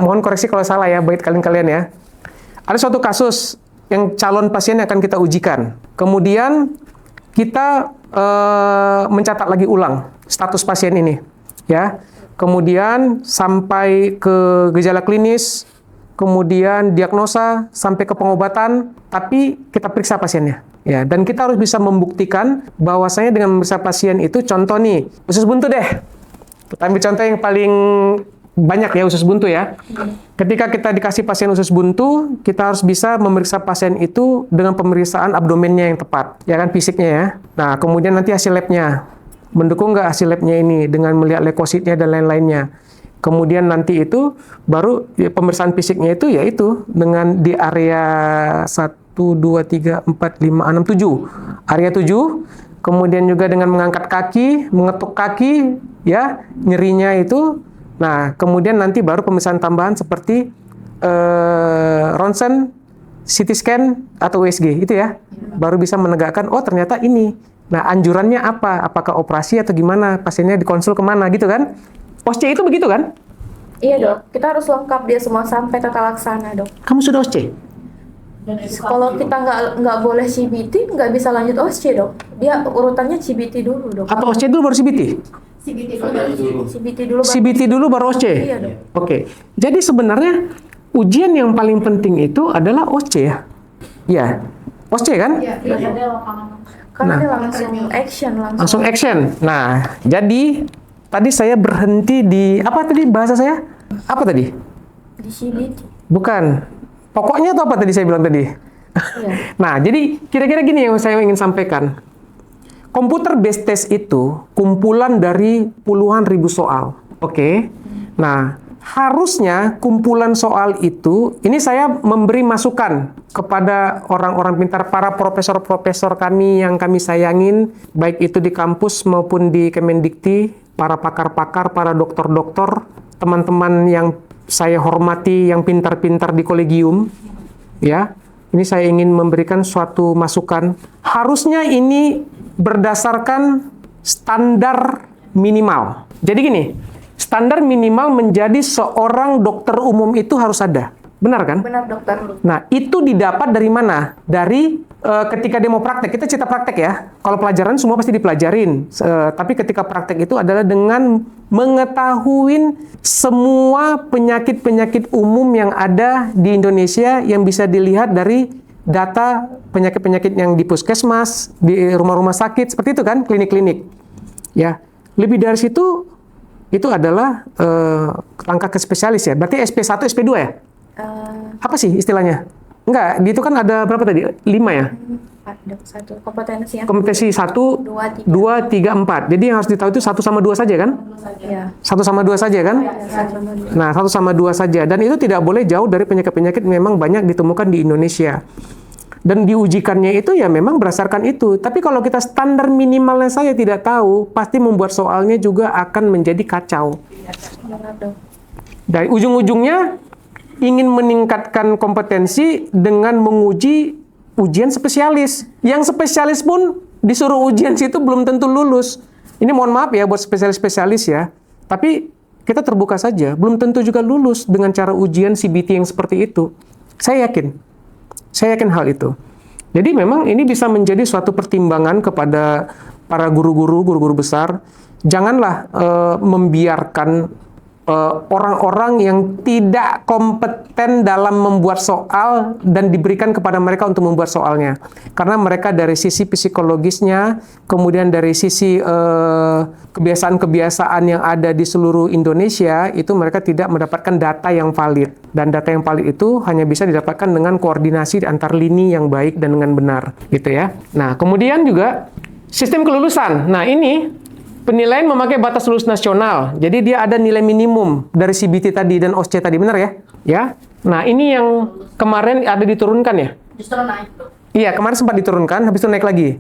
Speaker 2: mohon koreksi kalau salah ya, baik kalian ya. Ada suatu kasus yang calon pasien yang akan kita ujikan. Kemudian kita mencatat lagi ulang status pasien ini, ya. Kemudian sampai ke gejala klinis, kemudian diagnosa, sampai ke pengobatan, tapi kita periksa pasiennya. Ya, dan kita harus bisa membuktikan bahwasanya dengan memeriksa pasien itu, contoh nih, usus buntu deh. Kita ambil contoh yang paling banyak ya, usus buntu ya. Ketika kita dikasih pasien usus buntu, kita harus bisa memeriksa pasien itu dengan pemeriksaan abdomennya yang tepat, ya kan, fisiknya ya. Nah, kemudian nanti hasil labnya, mendukung nggak hasil labnya ini dengan melihat leukositnya dan lain-lainnya. Kemudian nanti itu baru ya, pemeriksaan fisiknya itu yaitu dengan di area 1, 2, 3, 4, 5, 6, 7. Area 7, kemudian juga dengan mengangkat kaki, mengetuk kaki, ya, nyerinya itu. Nah, kemudian nanti baru pemeriksaan tambahan seperti ronsen, CT scan, atau USG, itu ya. Baru bisa menegakkan, oh ternyata ini. Nah, anjurannya apa? Apakah operasi atau gimana? Pasiennya dikonsul kemana, gitu kan? OSCE itu begitu kan?
Speaker 1: Iya dok, kita harus lengkap dia semua sampai tata laksana dok.
Speaker 2: Kamu sudah OSCE?
Speaker 1: Kalau kita nggak boleh CBT, nggak bisa lanjut OSCE dok. Dia urutannya CBT dulu dok.
Speaker 2: Atau OSCE dulu baru CBT?
Speaker 4: CBT dulu.
Speaker 1: CBT dulu. Bapak.
Speaker 2: CBT dulu baru OC?
Speaker 1: Iya, Dok.
Speaker 2: Oke. Jadi sebenarnya ujian yang paling penting itu adalah OC ya? Iya. OC kan?
Speaker 4: Iya, ada lapangan.
Speaker 1: Karena
Speaker 2: Nah.
Speaker 1: dia langsung action
Speaker 2: Langsung action. Nah, jadi tadi saya berhenti di apa tadi bahasa saya? Apa tadi?
Speaker 1: di CBT.
Speaker 2: Bukan. Pokoknya atau apa tadi saya bilang tadi?
Speaker 1: Iya.
Speaker 2: Nah, jadi kira-kira gini yang saya ingin sampaikan. Komputer based test itu kumpulan dari puluhan ribu soal. Oke. Nah, harusnya kumpulan soal itu, ini saya memberi masukan kepada orang-orang pintar, para profesor-profesor kami yang kami sayangin, baik itu di kampus maupun di Kemendikti, para pakar-pakar, para dokter-dokter, teman-teman yang saya hormati, yang pintar-pintar di kolegium, ya. Ini saya ingin memberikan suatu masukan. Harusnya ini berdasarkan standar minimal. Jadi gini, standar minimal menjadi seorang dokter umum itu harus ada. Benar kan?
Speaker 1: Benar, dokter.
Speaker 2: Nah, itu didapat dari mana? Dari ketika dia mau praktek. Kita cerita praktek ya. Kalau pelajaran semua pasti dipelajarin. Tapi ketika praktek itu adalah dengan mengetahui semua penyakit-penyakit umum yang ada di Indonesia yang bisa dilihat dari data penyakit-penyakit yang di puskesmas, di rumah-rumah sakit, seperti itu kan, klinik-klinik. Ya, lebih dari situ, itu adalah langkah ke spesialis ya. Berarti SP1, SP2 ya? Apa sih istilahnya? Enggak, di itu kan ada berapa tadi? 5 ya?
Speaker 1: 4, satu kompetensi yang
Speaker 2: Kompetensi 1,
Speaker 1: 2,
Speaker 2: 2, 3, 4. Jadi yang harus ditahu itu 1 sama 2 saja kan?
Speaker 1: Iya.
Speaker 2: 1 sama 2 saja kan? Nah, 1 sama 2 saja. Dan itu tidak boleh jauh dari penyakit-penyakit memang banyak ditemukan di Indonesia. Dan diujikannya itu ya memang berdasarkan itu. Tapi kalau kita standar minimalnya saya tidak tahu, pasti membuat soalnya juga akan menjadi kacau.
Speaker 1: Benar, Dok.
Speaker 2: Dari ujung-ujungnya ingin meningkatkan kompetensi dengan menguji ujian spesialis. Yang spesialis pun disuruh ujian situ belum tentu lulus. Ini mohon maaf ya buat spesialis-spesialis ya. Tapi kita terbuka saja, belum tentu juga lulus dengan cara ujian CBT yang seperti itu. Saya yakin hal itu. Jadi memang ini bisa menjadi suatu pertimbangan kepada para guru-guru besar. Janganlah membiarkan orang-orang yang tidak kompeten dalam membuat soal dan diberikan kepada mereka untuk membuat soalnya. Karena mereka dari sisi psikologisnya, kemudian dari sisi kebiasaan-kebiasaan yang ada di seluruh Indonesia, itu mereka tidak mendapatkan data yang valid. Dan data yang valid itu hanya bisa didapatkan dengan koordinasi antar lini yang baik dan dengan benar, gitu ya. Nah, kemudian juga sistem kelulusan. Nah, ini penilaian memakai batas lulus nasional. Jadi dia ada nilai minimum dari CBT tadi dan OSCE tadi, benar ya? Ya. Nah, ini yang kemarin ada diturunkan ya?
Speaker 4: Justru naik, Dok.
Speaker 2: Iya, kemarin sempat diturunkan, habis itu naik lagi.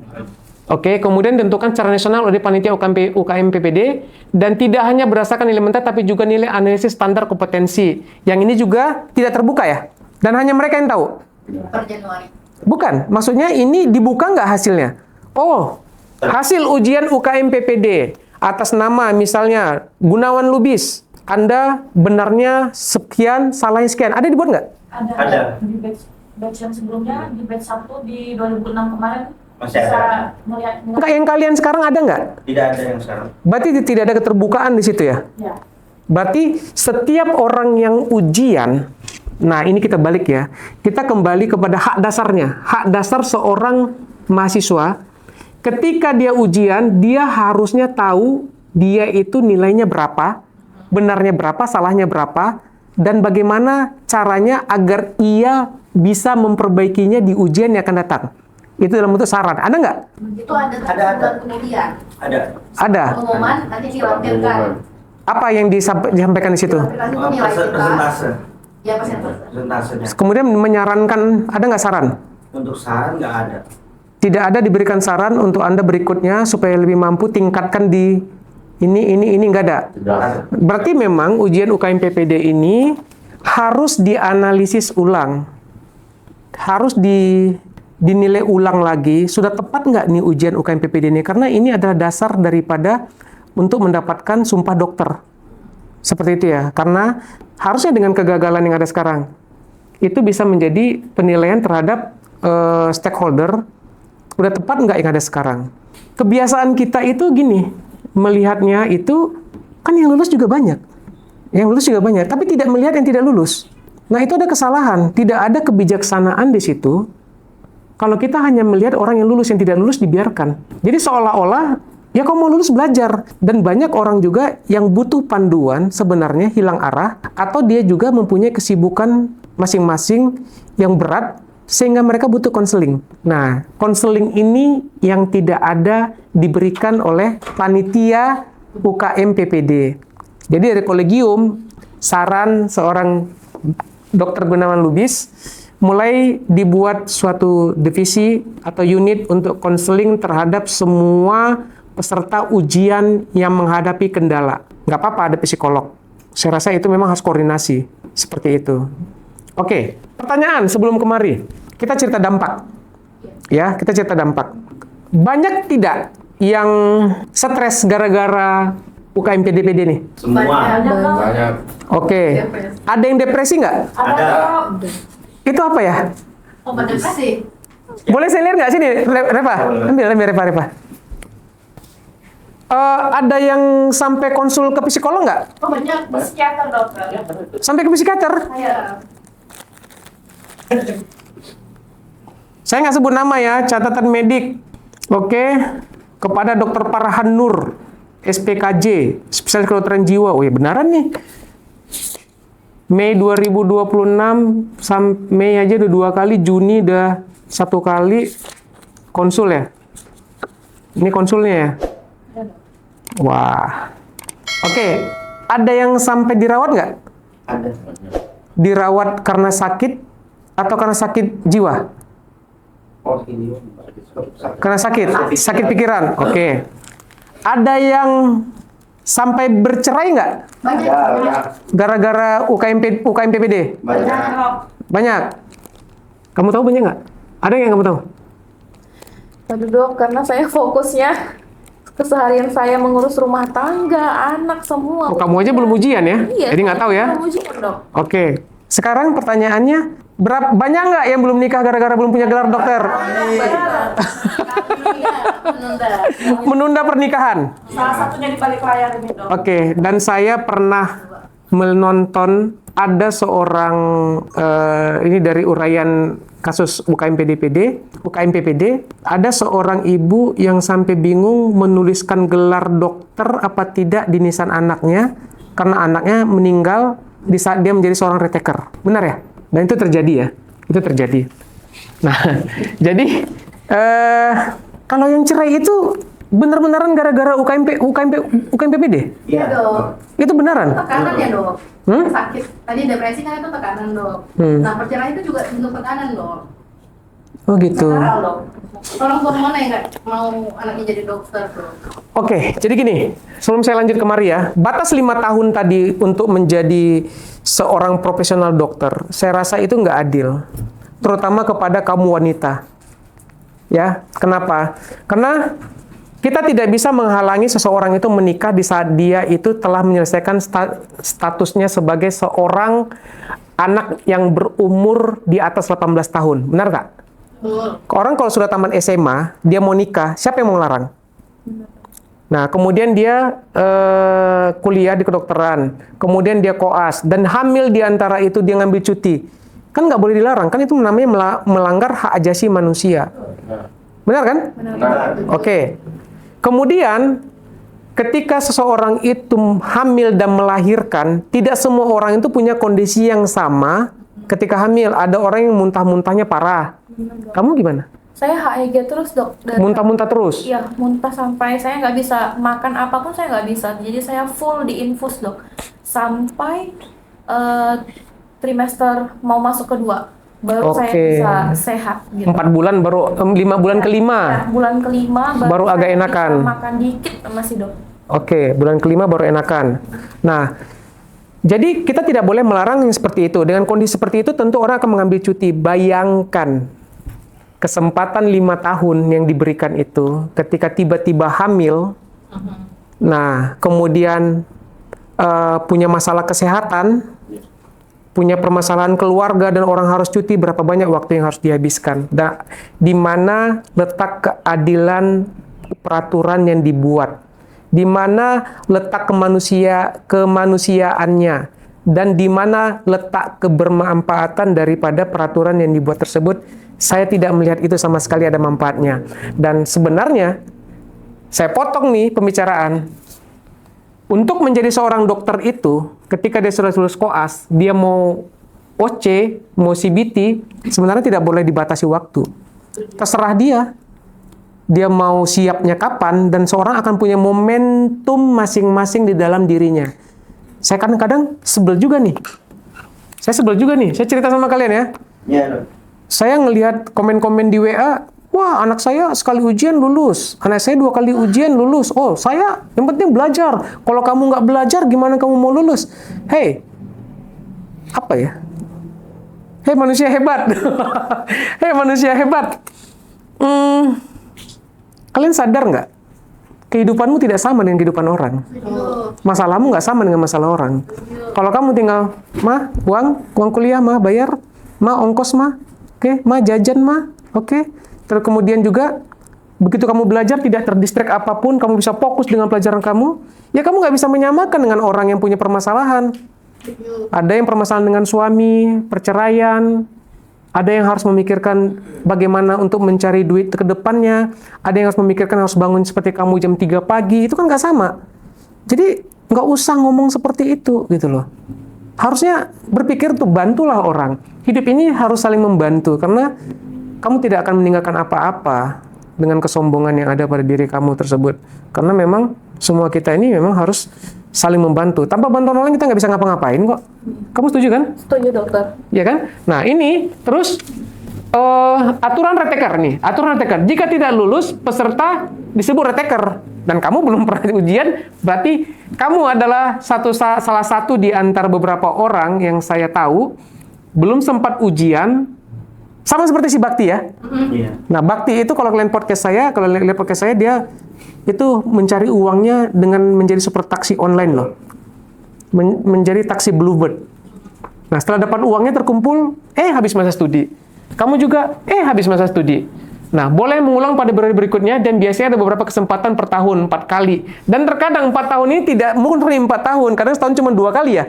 Speaker 2: Oke, kemudian ditentukan secara nasional oleh panitia UKM PPD dan tidak hanya berdasarkan nilai mentah tapi juga nilai analisis standar kompetensi. Yang ini juga tidak terbuka ya? Dan hanya mereka yang tahu?
Speaker 4: Per Januari.
Speaker 2: Bukan, maksudnya ini dibuka nggak hasilnya? Oh, hasil ujian UKM PPD atas nama misalnya Gunawan Lubis, Anda benarnya sekian, salahnya sekian. Ada dibuat nggak?
Speaker 3: Ada.
Speaker 5: Di batch yang sebelumnya, di batch 1 di 2006 kemarin
Speaker 3: Masih
Speaker 5: bisa
Speaker 3: ada.
Speaker 5: melihat
Speaker 2: Enggak, yang kalian sekarang ada nggak?
Speaker 3: Tidak ada yang sekarang.
Speaker 2: Berarti tidak ada keterbukaan di situ ya?
Speaker 5: ya.
Speaker 2: Berarti setiap orang yang ujian, nah ini kita balik ya, kita kembali kepada hak dasarnya. Hak dasar seorang mahasiswa, ketika dia ujian, dia harusnya tahu dia itu nilainya berapa, benarnya berapa, salahnya berapa, dan bagaimana caranya agar ia bisa memperbaikinya di ujian yang akan datang. Itu dalam bentuk saran. Ada nggak?
Speaker 4: Itu ada
Speaker 3: Ada.
Speaker 4: bulan kemudian.
Speaker 3: Ada.
Speaker 2: Ada.
Speaker 4: Pengumuman nanti dilampirkan.
Speaker 2: Apa yang disampaikan di situ?
Speaker 4: Dilampirkan itu nilai kita.
Speaker 3: Persentase.
Speaker 4: Ya, persentase.
Speaker 3: Persentasenya.
Speaker 2: Kemudian menyarankan, ada nggak saran?
Speaker 3: Untuk saran nggak ada.
Speaker 2: Tidak ada diberikan saran untuk Anda berikutnya supaya lebih mampu tingkatkan di ini nggak ada. Berarti memang ujian UKM PPD ini harus dianalisis ulang. Harus dinilai ulang lagi, sudah tepat nggak nih ujian UKM PPD ini? Karena ini adalah dasar daripada untuk mendapatkan sumpah dokter. Seperti itu ya. Karena harusnya dengan kegagalan yang ada sekarang, itu bisa menjadi penilaian terhadap stakeholder. Udah tepat nggak yang ada sekarang? Kebiasaan kita itu gini, melihatnya itu kan yang lulus juga banyak. Yang lulus juga banyak, tapi tidak melihat yang tidak lulus. Nah, itu ada kesalahan. Tidak ada kebijaksanaan di situ. Kalau kita hanya melihat orang yang lulus, yang tidak lulus dibiarkan. Jadi seolah-olah, ya kamu mau lulus belajar. Dan banyak orang juga yang butuh panduan sebenarnya hilang arah, atau dia juga mempunyai kesibukan masing-masing yang berat, sehingga mereka butuh konseling. Nah, konseling ini yang tidak ada diberikan oleh panitia UKM PPD. Jadi dari kolegium, saran seorang Dr. Gunawan Lubis, mulai dibuat suatu divisi atau unit untuk konseling terhadap semua peserta ujian yang menghadapi kendala. Nggak apa-apa ada psikolog. Saya rasa itu memang harus koordinasi. Seperti itu. Oke, pertanyaan sebelum kemari. Kita cerita dampak. Ya, kita cerita dampak. Banyak tidak yang stres gara-gara UKM PDPD nih?
Speaker 3: Semua.
Speaker 4: Banyak.
Speaker 2: Oke. Ada yang depresi nggak?
Speaker 3: Ada.
Speaker 2: Itu apa ya?
Speaker 4: Obat depresi.
Speaker 2: Boleh saya lihat nggak sini, Reva? Ambil Reva. Ada yang sampai konsul ke psikolog nggak?
Speaker 5: Oh banyak, psikiater dokter.
Speaker 2: Sampai ke psikiater?
Speaker 5: Iya.
Speaker 2: Saya nggak sebut nama ya, catatan medik. Oke, kepada Dr. Farhan Nur, SPKJ, spesialis kedokteran jiwa. Oh ya benaran nih. Mei 2026, Mei aja udah 2 kali, Juni udah 1 kali konsul ya. Ini konsulnya ya. Wah. Oke, ada yang sampai dirawat nggak?
Speaker 3: Ada.
Speaker 2: Dirawat karena sakit atau karena sakit jiwa?
Speaker 3: Oh, ini.
Speaker 2: Karena sakit pikiran. Oke. Ada yang sampai bercerai nggak?
Speaker 4: Banyak.
Speaker 2: Gara-gara UKM PPD?
Speaker 3: Banyak.
Speaker 2: Banyak. Kamu tahu banyak nggak? Ada yang kamu tahu?
Speaker 1: Aduh dok, karena saya fokusnya keseharian saya mengurus rumah tangga, anak semua.
Speaker 2: Oh, kamu aja belum ujian ya?
Speaker 1: Iya.
Speaker 2: Jadi nggak tahu ya?
Speaker 1: Belum ujian dok.
Speaker 2: Oke. Sekarang pertanyaannya, banyak nggak yang belum nikah gara-gara belum punya gelar dokter? Menunda pernikahan.
Speaker 5: Salah satunya di balik layar ini dok.
Speaker 2: Oke, dan saya pernah menonton ada seorang ini dari uraian kasus UKM PPD, ada seorang ibu yang sampai bingung menuliskan gelar dokter apa tidak di nisan anaknya karena anaknya meninggal di saat dia menjadi seorang retaker. Benar ya? Dan itu terjadi ya. Itu terjadi. Nah, jadi kalau yang cerai itu benar-benaran gara-gara UKM PPD?
Speaker 3: Iya,
Speaker 4: dok.
Speaker 2: Itu benaran?
Speaker 4: Tekanan ya dok.
Speaker 2: Hmm?
Speaker 4: Sakit. Tadi depresi kan itu tekanan dok. Nah perceraian itu juga bentuk tekanan dok.
Speaker 2: Oh gitu.
Speaker 4: Sekarang dok. Orang tua mana yang nggak mau anaknya jadi dokter dok?
Speaker 2: Oke, jadi gini, sebelum saya lanjut ke Maria, batas 5 tahun tadi untuk menjadi seorang profesional dokter, saya rasa itu nggak adil, terutama kepada kamu wanita. Ya, kenapa? Karena kita tidak bisa menghalangi seseorang itu menikah di saat dia itu telah menyelesaikan statusnya sebagai seorang anak yang berumur di atas 18 tahun. Benar nggak? Orang kalau sudah tamat SMA, dia mau nikah, siapa yang mau ngelarang? Nah, kemudian dia kuliah di kedokteran, kemudian dia koas, dan hamil di antara itu dia ngambil cuti. Kan nggak boleh dilarang, kan itu namanya melanggar hak asasi manusia. Benar kan?
Speaker 3: Benar.
Speaker 2: Oke. Kemudian, ketika seseorang itu hamil dan melahirkan, tidak semua orang itu punya kondisi yang sama ketika hamil. Ada orang yang muntah-muntahnya parah. Kamu gimana?
Speaker 1: Saya HIG terus dok.
Speaker 2: Muntah-muntah terus?
Speaker 1: Iya, muntah sampai saya nggak bisa makan apapun, saya nggak bisa. Jadi saya full di infus dok. Sampai trimester mau masuk kedua. Baru saya bisa sehat gitu.
Speaker 2: 4 bulan baru, 5 bulan kelima.
Speaker 1: Ya, bulan kelima
Speaker 2: Baru agak
Speaker 1: saya
Speaker 2: enakan.
Speaker 1: bisa makan dikit masih dok.
Speaker 2: Oke, bulan kelima baru enakan. Nah, jadi kita tidak boleh melarang yang seperti itu. Dengan kondisi seperti itu tentu orang akan mengambil cuti. Bayangkan kesempatan 5 tahun yang diberikan itu ketika tiba-tiba hamil. Nah, kemudian punya masalah kesehatan, punya permasalahan keluarga dan orang harus cuti, berapa banyak waktu yang harus dihabiskan. Dan di mana letak keadilan peraturan yang dibuat. di mana letak kemanusiaannya, dan di mana letak kebermanfaatan daripada peraturan yang dibuat tersebut. Saya tidak melihat itu sama sekali ada manfaatnya. Dan sebenarnya, saya potong nih pembicaraan. Untuk menjadi seorang dokter itu, ketika dia sudah lulus koas, dia mau OC, mau CBT, sebenarnya tidak boleh dibatasi waktu. Terserah dia. Dia mau siapnya kapan, dan seorang akan punya momentum masing-masing di dalam dirinya. Saya kadang-kadang sebel juga nih. Saya cerita sama kalian ya.
Speaker 3: Iya, Dok.
Speaker 2: Saya ngelihat komen-komen di WA, wah anak saya sekali ujian lulus, anak saya 2 kali ujian lulus. Oh saya yang penting belajar. Kalau kamu nggak belajar, gimana kamu mau lulus? Hei, apa ya? Hei manusia hebat. Hei manusia hebat. Kalian sadar nggak? Kehidupanmu tidak sama dengan kehidupan orang. Masalahmu nggak sama dengan masalah orang. Kalau kamu tinggal, ma, uang kuliah, ma, bayar, ma, ongkos, ma, oke, ma, jajan, ma, oke. Terus kemudian juga, begitu kamu belajar tidak terdistract apapun, kamu bisa fokus dengan pelajaran kamu, ya kamu nggak bisa menyamakan dengan orang yang punya permasalahan. Ada yang permasalahan dengan suami, perceraian, ada yang harus memikirkan bagaimana untuk mencari duit ke depannya, ada yang harus memikirkan harus bangun seperti kamu jam 3 pagi, itu kan nggak sama. Jadi nggak usah ngomong seperti itu gitu loh. Harusnya berpikir tuh bantulah orang. Hidup ini harus saling membantu, karena kamu tidak akan meninggalkan apa-apa dengan kesombongan yang ada pada diri kamu tersebut. Karena memang semua kita ini memang harus saling membantu. Tanpa bantuan orang kita nggak bisa ngapa-ngapain kok. Kamu setuju kan?
Speaker 1: Setuju, dokter.
Speaker 2: Ya kan? Nah ini terus aturan reteker nih. Aturan reteker. Jika tidak lulus, peserta disebut reteker. Dan kamu belum pernah ujian, berarti kamu adalah salah satu di antara beberapa orang yang saya tahu belum sempat ujian. Sama seperti si Bakti ya.
Speaker 3: Iya.
Speaker 2: Nah, Bakti itu kalau kalian podcast saya, kalau lihat podcast saya, dia itu mencari uangnya dengan menjadi super taksi online loh. Menjadi taksi Bluebird. Nah, setelah dapat uangnya terkumpul, habis masa studi. Kamu juga, habis masa studi. Nah, boleh mengulang pada periode berikutnya, dan biasanya ada beberapa kesempatan per tahun, 4 kali. Dan terkadang 4 tahun ini tidak murni 4 tahun, kadang setahun cuma 2 kali ya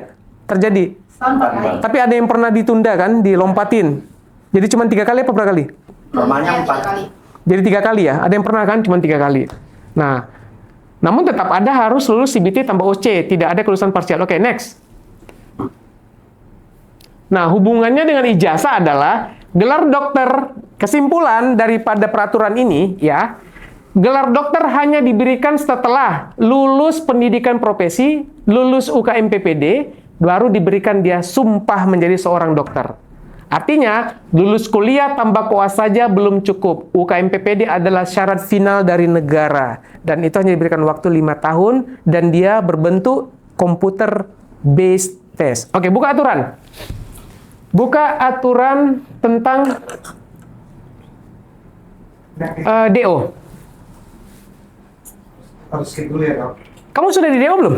Speaker 2: terjadi.
Speaker 4: Tahun 4 kali.
Speaker 2: Tapi ada yang pernah ditunda kan, dilompatin. Jadi cuma 3 kali apa berapa kali?
Speaker 3: Normalnya 4
Speaker 4: kali.
Speaker 2: Jadi 3 kali ya? Ada yang pernah kan cuma 3 kali. Nah, namun tetap ada harus lulus CBT tambah OC. Tidak ada kelulusan parsial. Oke, next. Nah, hubungannya dengan ijazah adalah gelar dokter. Kesimpulan daripada peraturan ini, ya, gelar dokter hanya diberikan setelah lulus pendidikan profesi, lulus UKM PPD, baru diberikan dia sumpah menjadi seorang dokter. Artinya, lulus kuliah tambah koas saja belum cukup. UKM PPD adalah syarat final dari negara. Dan itu hanya diberikan waktu 5 tahun, dan dia berbentuk computer-based test. Oke, buka aturan. Buka aturan tentang DO.
Speaker 3: harus skip dulu ya, Dok.
Speaker 2: Kamu sudah di DO belum?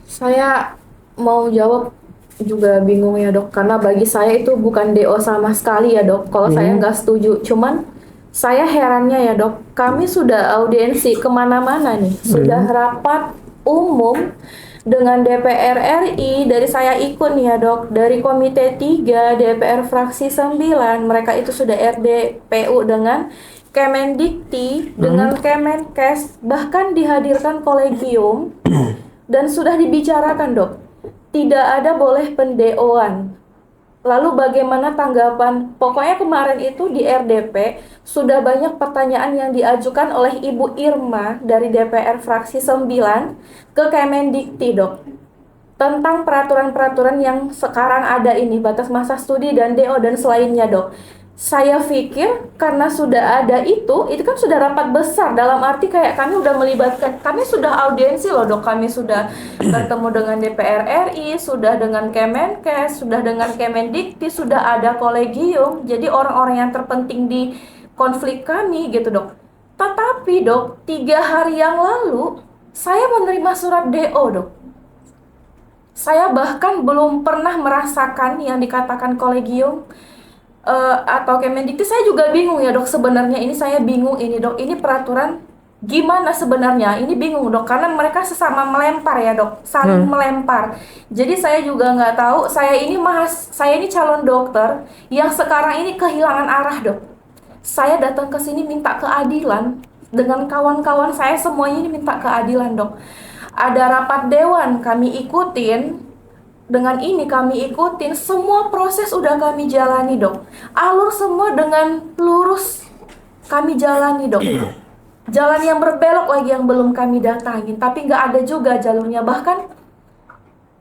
Speaker 1: Saya mau jawab juga bingung ya, Dok, karena bagi saya itu bukan DO sama sekali ya, Dok. Kalau saya nggak setuju, cuman saya herannya ya, Dok, kami sudah audiensi kemana-mana nih, sudah rapat umum dengan DPR RI, dari saya ikut nih ya, Dok, dari Komite 3, DPR Fraksi 9, mereka itu sudah RDPU dengan Kemendikti, dengan Kemenkes, bahkan dihadirkan kolegium, dan sudah dibicarakan, Dok, tidak ada boleh pendeoan. Lalu bagaimana tanggapan? Pokoknya kemarin itu di RDP sudah banyak pertanyaan yang diajukan oleh Ibu Irma dari DPR Fraksi 9 ke Kemendikti, Dok, tentang peraturan-peraturan yang sekarang ada ini, batas masa studi dan DO dan selainnya, Dok. Saya pikir karena sudah ada itu kan sudah rapat besar, dalam arti kayak kami udah melibatkan, kami sudah audiensi loh, Dok, kami sudah bertemu dengan DPR RI, sudah dengan Kemenkes, sudah dengan Kemendikti, sudah ada kolegium, jadi orang-orang yang terpenting di konflik kami gitu, Dok. Tetapi, Dok, 3 hari yang lalu saya menerima surat DO, Dok. Saya bahkan belum pernah merasakan yang dikatakan kolegium atau Kemendikti. Saya juga bingung ya, Dok, sebenarnya ini saya bingung ini, Dok, ini peraturan gimana sebenarnya? Ini bingung dok, karena mereka sesama melempar ya dok, saling melempar. Jadi saya juga nggak tahu. Saya ini calon dokter yang sekarang ini kehilangan arah dok. Saya datang ke sini minta keadilan dengan kawan-kawan saya semuanya ini minta keadilan dok. Ada rapat dewan kami ikutin. Dengan ini kami ikutin, semua proses udah kami jalani dok. Alur semua dengan lurus kami jalani dok. Jalan yang berbelok lagi yang belum kami datangin, tapi nggak ada juga jalurnya. Bahkan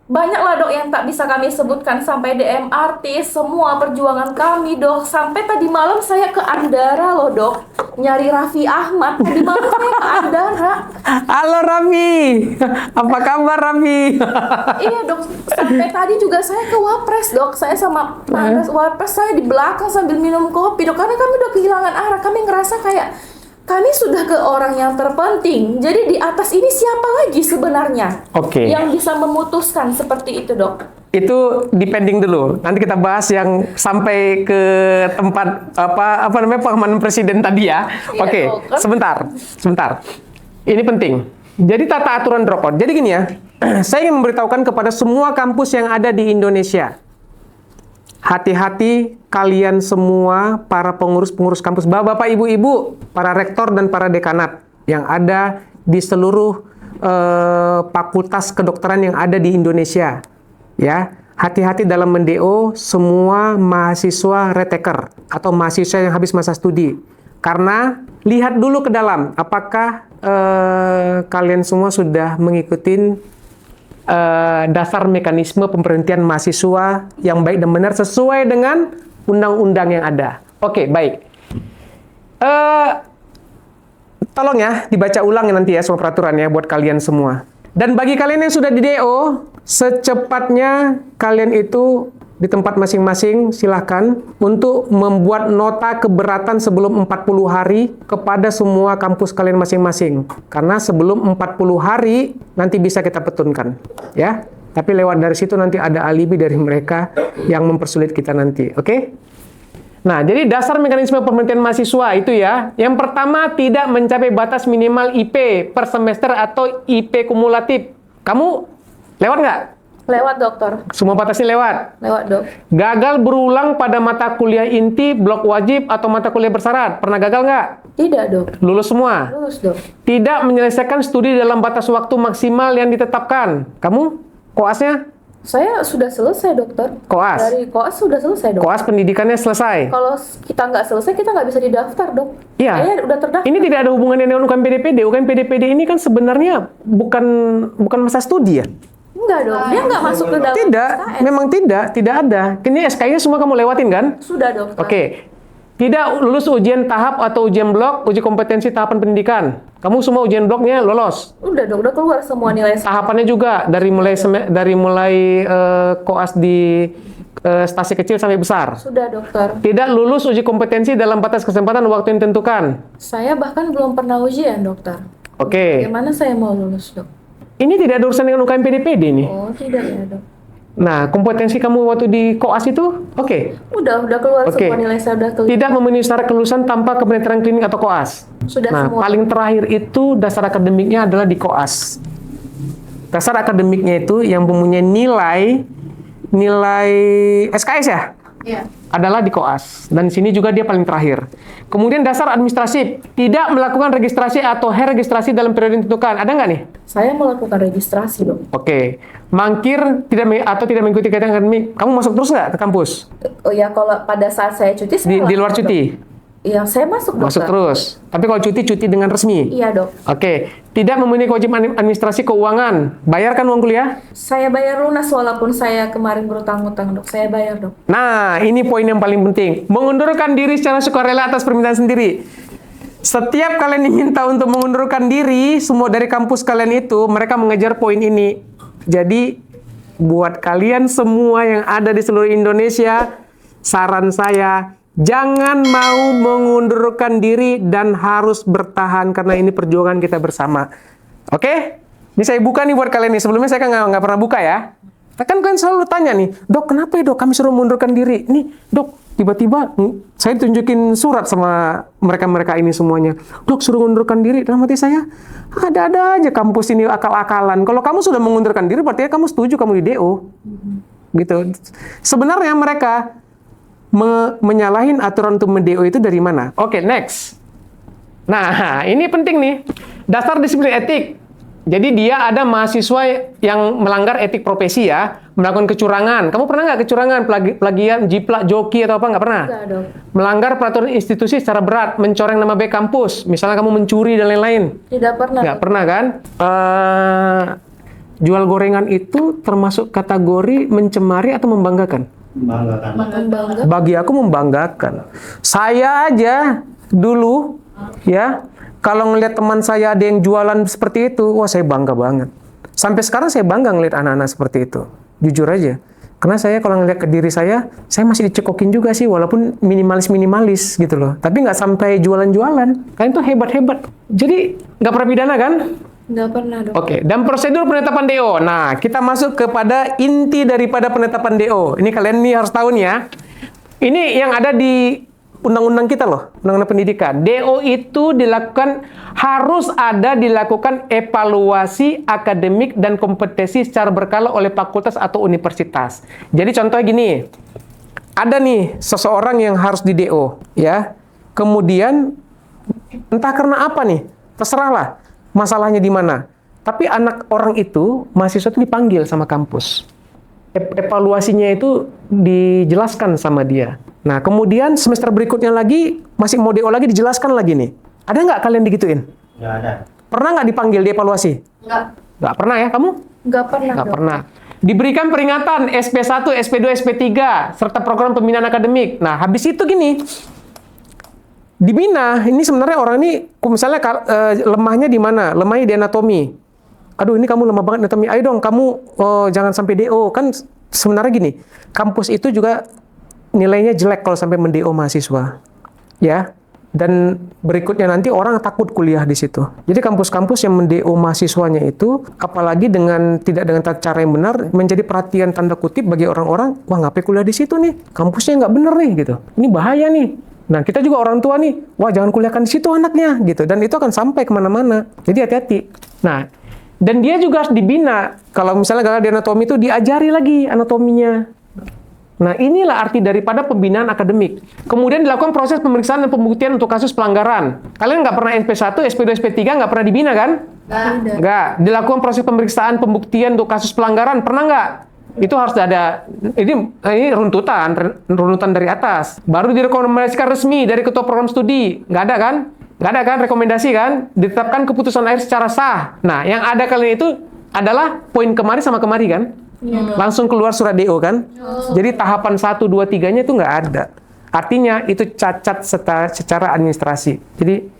Speaker 1: banyaklah dok yang tak bisa kami sebutkan, sampai di MRT, semua perjuangan kami dok. Sampai tadi malam saya ke Andara loh dok, nyari Raffi Ahmad. Tadi malam saya ke Andara.
Speaker 2: Halo Raffi, apa kabar Raffi?
Speaker 1: Iya dok, sampai tadi juga saya ke Wapres dok. Saya sama Wapres, saya di belakang sambil minum kopi dok. Karena kami udah kehilangan arah, kami ngerasa kayak kami sudah ke orang yang terpenting. Jadi di atas ini siapa lagi sebenarnya
Speaker 2: Oke.
Speaker 1: yang bisa memutuskan seperti itu dok?
Speaker 2: Itu depending dulu. Nanti kita bahas yang sampai ke tempat apa namanya pengamanan presiden tadi ya.
Speaker 1: Iya,
Speaker 2: Oke,
Speaker 1: dok.
Speaker 2: sebentar. Ini penting. Jadi tata aturan dropout. Jadi gini ya, saya ingin memberitahukan kepada semua kampus yang ada di Indonesia. Hati-hati kalian semua para pengurus-pengurus kampus, bapak-bapak, ibu-ibu, para rektor dan para dekanat yang ada di seluruh fakultas kedokteran yang ada di Indonesia. Ya, hati-hati dalam men-DO semua mahasiswa retaker atau mahasiswa yang habis masa studi. Karena lihat dulu ke dalam, apakah kalian semua sudah mengikuti dasar mekanisme pemberhentian mahasiswa yang baik dan benar sesuai dengan undang-undang yang ada. Oke, baik. Tolong ya, dibaca ulang nanti ya semua peraturannya buat kalian semua. Dan bagi kalian yang sudah di DO, secepatnya kalian itu di tempat masing-masing silahkan untuk membuat nota keberatan sebelum 40 hari kepada semua kampus kalian masing-masing. Karena sebelum 40 hari nanti bisa kita petunkan, ya. Tapi lewat dari situ nanti ada alibi dari mereka yang mempersulit kita nanti, oke? Nah, jadi dasar mekanisme pemberhentian mahasiswa itu ya. Yang pertama, tidak mencapai batas minimal IP per semester atau IP kumulatif. Kamu lewat nggak?
Speaker 1: Lewat dokter.
Speaker 2: Semua batasnya lewat.
Speaker 1: Lewat dok.
Speaker 2: Gagal berulang pada mata kuliah inti, blok wajib, atau mata kuliah bersyarat. Pernah gagal nggak?
Speaker 1: Tidak dok.
Speaker 2: Lulus semua.
Speaker 1: Lulus dok.
Speaker 2: Tidak menyelesaikan studi dalam batas waktu maksimal yang ditetapkan. Kamu? Koasnya?
Speaker 1: Saya sudah selesai dokter.
Speaker 2: Koas?
Speaker 1: Dari koas sudah selesai dok.
Speaker 2: Koas pendidikannya selesai.
Speaker 1: Kalau kita nggak selesai, kita nggak bisa didaftar dok.
Speaker 2: Iya.
Speaker 1: Saya udah terdaftar.
Speaker 2: Ini tidak ada hubungannya dengan UKM PDPD. UKM PDPD ini kan sebenarnya bukan masa studi ya?
Speaker 1: Enggak dok. Dia nggak masuk ke dalam
Speaker 2: Tidak,
Speaker 1: SKS.
Speaker 2: memang tidak ada. Ini SKS-nya semua kamu lewatin kan?
Speaker 1: Sudah dokter.
Speaker 2: Oke. Tidak lulus ujian tahap atau ujian blok, uji kompetensi tahapan pendidikan. Kamu semua ujian bloknya lolos.
Speaker 1: Udah dok, udah keluar semua nilai.
Speaker 2: Tahapannya juga dari mulai koas di stasi kecil sampai besar.
Speaker 1: Sudah dokter.
Speaker 2: Tidak lulus uji kompetensi dalam batas kesempatan waktu yang ditentukan.
Speaker 1: Saya bahkan belum pernah ujian dokter.
Speaker 2: Oke.
Speaker 1: Bagaimana saya mau lulus dok?
Speaker 2: Ini tidak ada urusan dengan UKM PDPD nih.
Speaker 1: Oh tidak ya dok.
Speaker 2: Nah, kompetensi kamu waktu di koas itu, oke.
Speaker 1: Udah keluar
Speaker 2: Oke.
Speaker 1: semua nilai saya udah keluar.
Speaker 2: Tidak memenuhi syarat kelulusan tanpa kepenetraan klinik atau koas.
Speaker 1: Sudah
Speaker 2: Nah,
Speaker 1: semua.
Speaker 2: paling terakhir itu dasar akademiknya adalah di koas. Dasar akademiknya itu yang mempunyai nilai SKS ya?
Speaker 4: Iya.
Speaker 2: Adalah di koas. Dan sini juga dia paling terakhir. Kemudian dasar administrasi, tidak melakukan registrasi atau registrasi dalam periode yang ditentukan. Ada nggak nih?
Speaker 1: Saya melakukan registrasi dok.
Speaker 2: Oke. Mangkir tidak mengikuti kegiatan akademik. Kamu masuk terus nggak ke kampus?
Speaker 1: Oh ya, kalau pada saat saya cuti saya
Speaker 2: Di luar
Speaker 1: langsung,
Speaker 2: cuti?
Speaker 1: dok. Iya, saya masuk dokter.
Speaker 2: Masuk terus. Tapi kalau cuti dengan resmi?
Speaker 1: Iya dok.
Speaker 2: Oke. Tidak memenuhi kewajiban administrasi keuangan. Bayarkan uang kuliah?
Speaker 1: Saya bayar lunas walaupun saya kemarin berutang-utang dok. Saya bayar dok.
Speaker 2: Nah, ini poin yang paling penting. Mengundurkan diri secara sukarela atas permintaan sendiri. Setiap kalian diminta untuk mengundurkan diri, semua dari kampus kalian itu, mereka mengejar poin ini. Jadi, buat kalian semua yang ada di seluruh Indonesia, saran saya, jangan mau mengundurkan diri dan harus bertahan karena ini perjuangan kita bersama. Oke? Ini saya buka nih buat kalian nih. Sebelumnya saya kan nggak pernah buka ya. Kan kalian selalu tanya nih, dok kenapa ya dok kami suruh mengundurkan diri? Nih dok, tiba-tiba saya tunjukin surat sama mereka-mereka ini semuanya. Dok, suruh mengundurkan diri. Dalam hati saya, ada-ada aja kampus ini akal-akalan. Kalau kamu sudah mengundurkan diri, berarti kamu setuju kamu di DO. Gitu. Sebenarnya mereka menyalahin aturan untuk men-DO itu dari mana? Oke, next. Nah, ini penting nih. Dasar disiplin etik. Jadi dia ada mahasiswa yang melanggar etik profesi ya, melakukan kecurangan. Kamu pernah nggak kecurangan, plagiat, jiplak, joki atau apa? Nggak pernah?
Speaker 1: Enggak, Dok.
Speaker 2: Melanggar peraturan institusi secara berat, mencoreng nama baik kampus. Misalnya kamu mencuri dan lain-lain.
Speaker 1: Tidak pernah.
Speaker 2: Nggak
Speaker 1: Dok.
Speaker 2: pernah kan? Jual gorengan itu termasuk kategori mencemari atau membanggakan?
Speaker 3: Membanggakan.
Speaker 1: Bangga.
Speaker 2: Bagi aku membanggakan. Saya aja dulu ya, kalau ngelihat teman saya ada yang jualan seperti itu, wah saya bangga banget. Sampai sekarang saya bangga ngelihat anak-anak seperti itu. Jujur aja. Karena saya kalau ngelihat ke diri saya masih dicekokin juga sih, walaupun minimalis-minimalis gitu loh. Tapi nggak sampai jualan-jualan. Kalian tuh hebat-hebat. Jadi nggak pernah pidana kan?
Speaker 1: Nggak pernah, Dok.
Speaker 2: Oke, dan prosedur penetapan DO. Nah, kita masuk kepada inti daripada penetapan DO. Ini kalian nih harus tahu nih ya. Ini yang ada di undang-undang kita loh, undang-undang pendidikan. DO itu harus dilakukan evaluasi akademik dan kompetensi secara berkala oleh fakultas atau universitas. Jadi contohnya gini, ada nih seseorang yang harus di DO, ya. Kemudian entah karena apa nih, terserahlah masalahnya di mana. Tapi anak orang itu, mahasiswa itu dipanggil sama kampus. Evaluasinya itu dijelaskan sama dia. Nah, kemudian semester berikutnya lagi, masih mau DO lagi, dijelaskan lagi nih. Ada nggak kalian digituin?
Speaker 3: Nggak ada.
Speaker 2: Pernah nggak dipanggil dievaluasi?
Speaker 1: Nggak.
Speaker 2: Nggak pernah ya kamu?
Speaker 1: Nggak pernah,
Speaker 2: Nggak
Speaker 1: Dok.
Speaker 2: pernah. Diberikan peringatan SP1, SP2, SP3, serta program pembinaan akademik. Nah, habis itu gini, dibina, ini sebenarnya orang ini, misalnya lemahnya di mana? Lemahnya di anatomi. Aduh, ini kamu lemah banget anatomi. Ayo dong, kamu jangan sampai DO. Kan sebenarnya gini, kampus itu juga nilainya jelek kalau sampai men-DO mahasiswa. Ya. Dan berikutnya nanti orang takut kuliah di situ. Jadi kampus-kampus yang men-DO mahasiswanya itu, apalagi tidak dengan cara yang benar, menjadi perhatian tanda kutip bagi orang-orang, wah ngapain kuliah di situ nih? Kampusnya nggak bener nih, gitu. Ini bahaya nih. Nah, kita juga orang tua nih, wah jangan kuliahkan di situ anaknya, gitu. Dan itu akan sampai kemana-mana. Jadi hati-hati. Nah, dan dia juga harus dibina. Kalau misalnya gagal di anatomi itu, diajari lagi anatominya. Nah, inilah arti daripada pembinaan akademik. Kemudian dilakukan proses pemeriksaan dan pembuktian untuk kasus pelanggaran. Kalian nggak pernah SP1, SP2, SP3 nggak pernah dibina kan?
Speaker 1: Tidak.
Speaker 2: Nggak. Dilakukan proses pemeriksaan pembuktian untuk kasus pelanggaran. Pernah nggak? Itu harus ada. Ini runtutan dari atas. Baru direkomendasikan resmi dari ketua program studi. Nggak ada kan? Nggak ada kan rekomendasi kan? Ditetapkan keputusan akhir secara sah. Nah, yang ada kalian itu adalah poin kemari sama kemari kan? Langsung keluar surat DO kan? Jadi tahapan 1, 2, 3-nya itu nggak ada. Artinya itu cacat secara administrasi. Jadi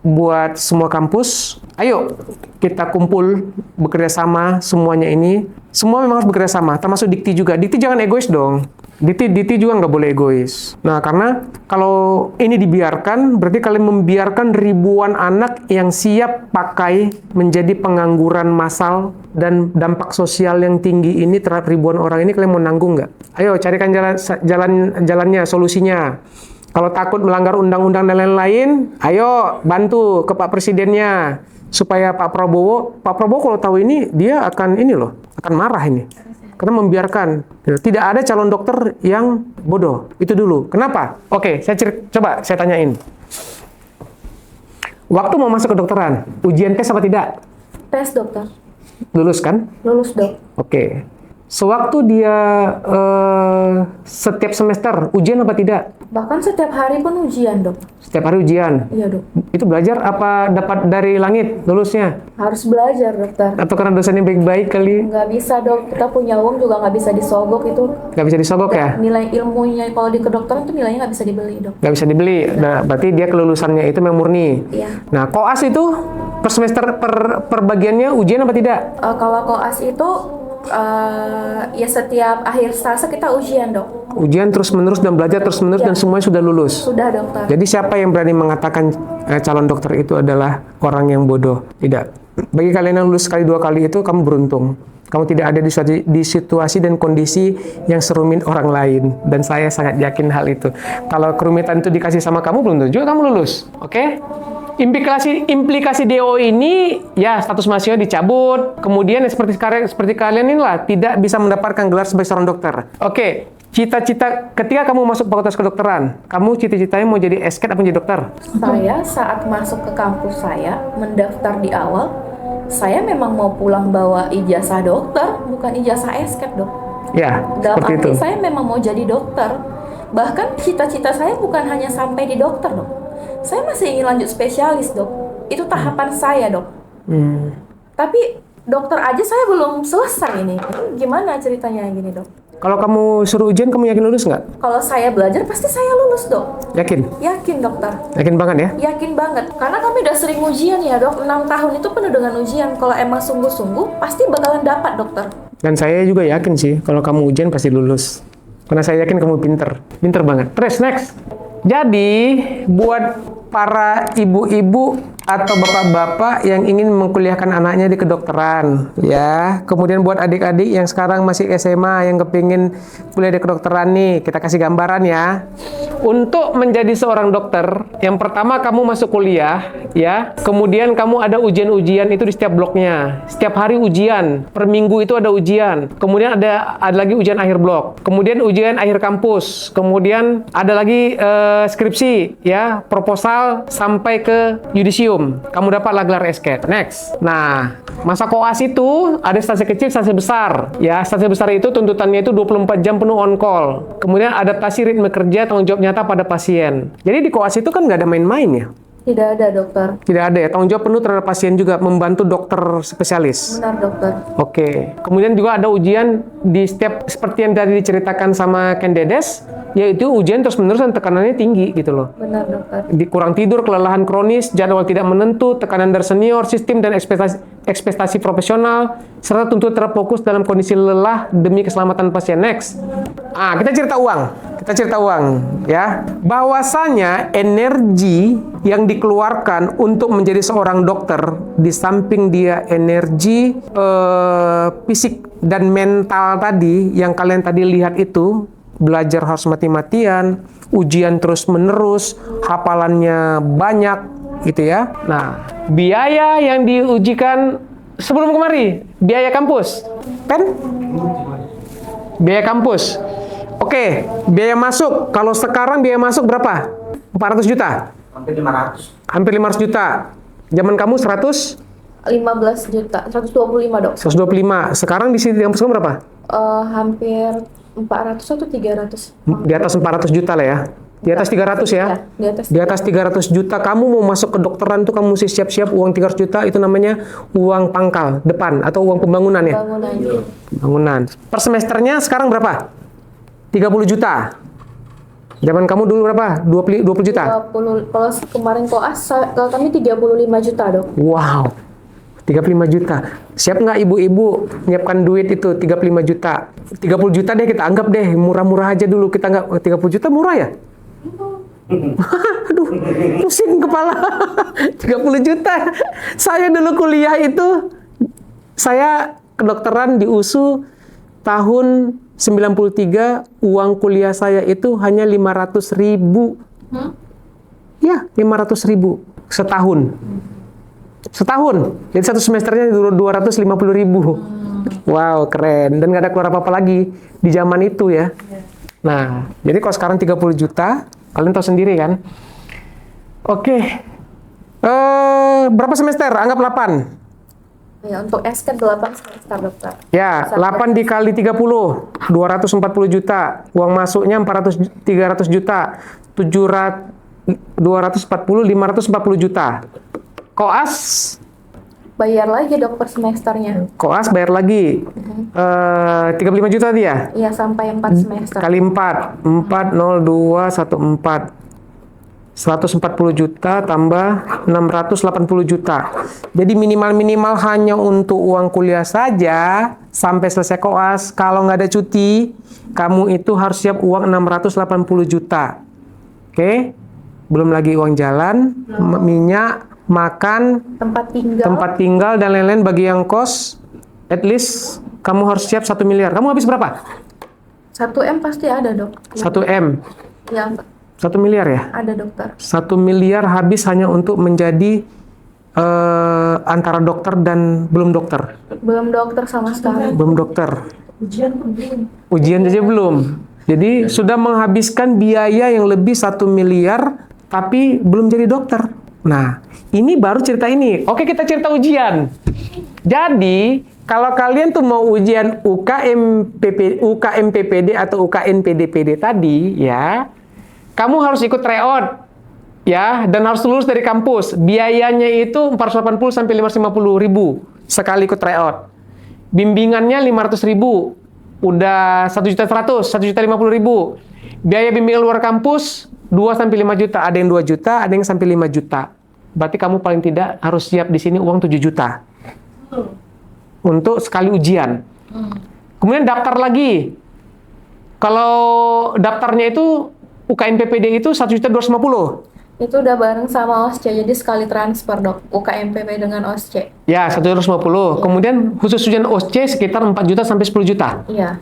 Speaker 2: buat semua kampus, ayo kita kumpul bekerja sama semuanya ini. Semua memang harus bekerja sama, termasuk Dikti juga. Dikti jangan egois dong. Dikti juga nggak boleh egois. Nah, karena kalau ini dibiarkan, berarti kalian membiarkan ribuan anak yang siap pakai menjadi pengangguran massal dan dampak sosial yang tinggi ini terhadap ribuan orang ini, kalian mau nanggung nggak? Ayo carikan jalannya, solusinya. Kalau takut melanggar undang-undang dan lain-lain, ayo bantu ke Pak Presidennya supaya Pak Prabowo kalau tahu ini dia akan marah ini. Karena membiarkan. Tidak ada calon dokter yang bodoh. Itu dulu. Kenapa? Oke, coba saya tanyain. Waktu mau masuk ke dokteran, ujian tes apa tidak?
Speaker 1: Tes, dokter.
Speaker 2: Lulus kan?
Speaker 1: Lulus, Dok.
Speaker 2: Oke. Sewaktu dia setiap semester, ujian apa tidak?
Speaker 1: Bahkan setiap hari pun ujian, Dok.
Speaker 2: Setiap hari ujian?
Speaker 1: Iya, Dok.
Speaker 2: Itu belajar apa dapat dari langit lulusnya?
Speaker 1: Harus belajar, dokter.
Speaker 2: Atau karena dosennya baik-baik kali?
Speaker 1: Nggak bisa, Dok. Kita punya uang juga nggak bisa disogok itu.
Speaker 2: Nggak bisa disogok ya?
Speaker 1: Nilai ilmunya kalau di kedokteran tuh nilainya nggak bisa dibeli, Dok.
Speaker 2: Nggak bisa dibeli. Nah, berarti dia kelulusannya itu memang murni.
Speaker 1: Iya.
Speaker 2: Nah, koas itu per semester per bagiannya ujian apa tidak?
Speaker 1: Kalau koas itu ya setiap akhir semester kita ujian, Dok.
Speaker 2: Ujian terus-menerus dan belajar terus-menerus dan semuanya sudah lulus.
Speaker 1: Sudah, dokter.
Speaker 2: Jadi siapa yang berani mengatakan calon dokter itu adalah orang yang bodoh? Tidak. Bagi kalian yang lulus sekali 2 kali itu kamu beruntung. Kamu tidak ada di situasi dan kondisi yang serumit orang lain. Dan saya sangat yakin hal itu. Kalau kerumitan itu dikasih sama kamu, belum tentu juga kamu lulus. Oke? Implikasi DO ini, ya status mahasiswa dicabut. Kemudian seperti kalian inilah, tidak bisa mendapatkan gelar sebagai seorang dokter. Oke. Cita-cita ketika kamu masuk fakultas kedokteran, kamu cita-citanya mau jadi esket apa jadi dokter?
Speaker 1: Saya saat masuk ke kampus saya, mendaftar di awal, saya memang mau pulang bawa ijazah dokter, bukan ijazah esket, Dok.
Speaker 2: Ya,
Speaker 1: Dalam
Speaker 2: seperti
Speaker 1: arti
Speaker 2: itu.
Speaker 1: saya memang mau jadi dokter. Bahkan cita-cita saya bukan hanya sampai di dokter, Dok. Saya masih ingin lanjut spesialis, Dok. Itu tahapan saya, Dok. Tapi dokter aja saya belum selesai ini. Gimana ceritanya gini, Dok?
Speaker 2: Kalau kamu suruh ujian, kamu yakin lulus nggak?
Speaker 1: Kalau saya belajar pasti saya lulus, Dok.
Speaker 2: Yakin?
Speaker 1: Yakin, dokter.
Speaker 2: Yakin banget ya?
Speaker 1: Yakin banget. Karena kami udah sering ujian ya, Dok. 6 tahun itu penuh dengan ujian. Kalau emang sungguh-sungguh, pasti bakalan dapat, dokter.
Speaker 2: Dan saya juga yakin sih, kalau kamu ujian pasti lulus. Karena saya yakin kamu pinter. Pinter banget. Terus, next. Jadi, buat para ibu-ibu atau bapak-bapak yang ingin mengkuliahkan anaknya di kedokteran, ya. Kemudian buat adik-adik yang sekarang masih SMA, yang kepingin kuliah di kedokteran nih, kita kasih gambaran ya. Untuk menjadi seorang dokter, yang pertama kamu masuk kuliah, ya. Kemudian kamu ada ujian-ujian itu di setiap bloknya. Setiap hari ujian, per minggu itu ada ujian. Kemudian ada lagi ujian akhir blok. Kemudian ujian akhir kampus. Kemudian ada lagi skripsi, ya, proposal sampai ke yudisium. Kamu dapatlah gelar esket. Next. Nah, masa koas itu ada stase kecil, stase besar. Ya, stase besar itu tuntutannya itu 24 jam penuh on call. Kemudian adaptasi ritme kerja, tanggung jawab nyata pada pasien. Jadi di koas itu kan nggak ada main-main ya?
Speaker 1: Tidak ada, dokter.
Speaker 2: Tidak ada ya, tanggung jawab penuh terhadap pasien juga, membantu dokter spesialis.
Speaker 1: Benar, dokter.
Speaker 2: Oke. Kemudian juga ada ujian di setiap, seperti yang tadi diceritakan sama Ken Dedes, yaitu ujian terus-menerus dan tekanannya tinggi gitu loh.
Speaker 1: Benar, dokter.
Speaker 2: Kurang tidur, kelelahan kronis, jadwal tidak menentu, tekanan dari senior, sistem dan ekspektasi profesional, serta tuntut terfokus dalam kondisi lelah demi keselamatan pasien. Next. Kita cerita uang. Ya. Bahwasanya energi yang dikeluarkan untuk menjadi seorang dokter, di samping dia energi fisik dan mental tadi, yang kalian tadi lihat itu, belajar harus mati-matian, ujian terus-menerus, hafalannya banyak, gitu ya. Nah, biaya yang diujikan sebelum kemari, biaya kampus, kan? Biaya kampus. Oke, biaya masuk. Kalau sekarang biaya masuk berapa? 400 juta?
Speaker 3: Hampir 500.
Speaker 2: Hampir 500 juta. Zaman kamu 100?
Speaker 1: 15 juta, 125, Dok.
Speaker 2: 125. Sekarang di sini kampus kamu berapa?
Speaker 1: Hampir 400 atau 300.
Speaker 2: Di atas 400 juta lah ya. Di atas 300 ya?
Speaker 1: Ya,
Speaker 2: Di atas 300 juta. Kamu mau masuk kedokteran tuh kamu mesti siap-siap uang 300 juta. Itu namanya uang pangkal depan atau uang pembangunan ya?
Speaker 1: bangunan.
Speaker 2: Bangunan. Per semesternya sekarang berapa? 30 juta. Zaman kamu dulu berapa? 20 juta?
Speaker 1: 20, kalau kemarin koas, kalau kami 35 juta, Dok.
Speaker 2: Wow. 35 juta. Siap nggak ibu-ibu nyiapkan duit itu 35 juta? 30 juta deh kita anggap deh, murah-murah aja dulu. Kita nggak, 30 juta murah ya? Aduh, pusing kepala. 30 juta. Saya dulu kuliah itu, saya kedokteran di USU tahun 93, uang kuliah saya itu hanya 500.000. Ya, 500.000 setahun. Setahun. Jadi satu semesternya 250.000. Wow, keren. Dan nggak ada keluar apa-apa lagi di zaman itu ya. Nah, jadi kalau sekarang 30 juta, kalian tahu sendiri kan? Oke. Berapa semester? Anggap 8.
Speaker 1: Ya, untuk SK 8 semester, dokter.
Speaker 2: Ya, 8 dikali 30, 240 juta. Uang masuknya 300 juta. 240, 540 juta. Koas?
Speaker 1: Bayar lagi, Dok, per semesternya.
Speaker 2: Koas bayar lagi. 35 juta tadi ya?
Speaker 1: Iya, sampai 4 semester.
Speaker 2: Kali 4. 40214. 140 juta tambah 680 juta. Jadi minimal-minimal hanya untuk uang kuliah saja sampai selesai koas. Kalau nggak ada cuti, kamu itu harus siap uang 680 juta. Oke? Belum lagi uang jalan, minyak, makan,
Speaker 1: Tempat tinggal.
Speaker 2: tempat tinggal dan lain-lain bagi yang kos. At least kamu harus siap 1 miliar. Kamu habis berapa?
Speaker 1: 1 M pasti ada, Dok.
Speaker 2: 1 M.
Speaker 1: Ya,
Speaker 2: 1 miliar ya?
Speaker 1: ada dokter.
Speaker 2: 1 miliar habis hanya untuk menjadi antara dokter dan belum dokter.
Speaker 1: Belum dokter sama sekali.
Speaker 2: Belum dokter.
Speaker 5: Ujian pun belum.
Speaker 2: Ujian aja belum. Jadi sudah menghabiskan biaya yang lebih 1 miliar tapi belum jadi dokter. Nah, ini baru cerita ini. Oke, kita cerita ujian. Jadi, kalau kalian tuh mau ujian UKMPPD atau UKNPDPD tadi, ya, kamu harus ikut tryout, ya, dan harus lulus dari kampus. Biayanya itu 480 sampai 550 ribu sekali ikut tryout. Bimbingannya 500 ribu, udah 1.100.000, 1.050.000. Biaya bimbingan luar kampus 2 sampai 5 juta, ada yang 2 juta, ada yang sampai 5 juta. Berarti kamu paling tidak harus siap di sini uang 7 juta. Untuk sekali ujian. Kemudian daftar lagi. Kalau daftarnya itu UKMPPD itu 1.250.000.
Speaker 1: Itu udah bareng sama OSCE, jadi sekali transfer, Dok. UKMPP dengan OSCE.
Speaker 2: Ya, 1.250. Kemudian khusus ujian OSCE sekitar 4 juta sampai 10 juta.
Speaker 1: Iya.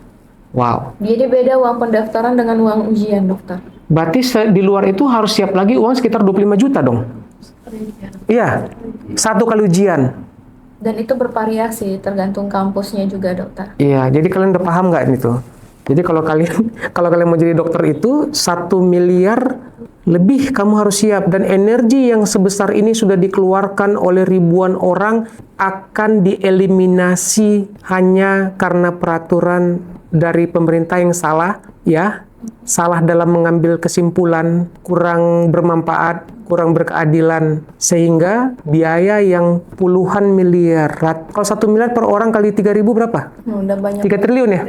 Speaker 2: Wow.
Speaker 1: Jadi beda uang pendaftaran dengan uang ujian, dokter.
Speaker 2: Berarti di luar itu harus siap lagi uang sekitar 25 juta dong. Iya. 1 kali ujian.
Speaker 1: Dan itu bervariasi, tergantung kampusnya juga, dokter.
Speaker 2: Iya, jadi kalian udah paham nggak ini tuh? Jadi kalau kalian mau jadi dokter itu 1 miliar lebih kamu harus siap, dan energi yang sebesar ini sudah dikeluarkan oleh ribuan orang akan dieliminasi hanya karena peraturan dari pemerintah yang salah, ya. Salah dalam mengambil kesimpulan, kurang bermanfaat, kurang berkeadilan, sehingga biaya yang puluhan miliar. Kalau 1 miliar per orang kali 3.000 berapa?
Speaker 1: Udah banyak.
Speaker 2: 3 triliun ya?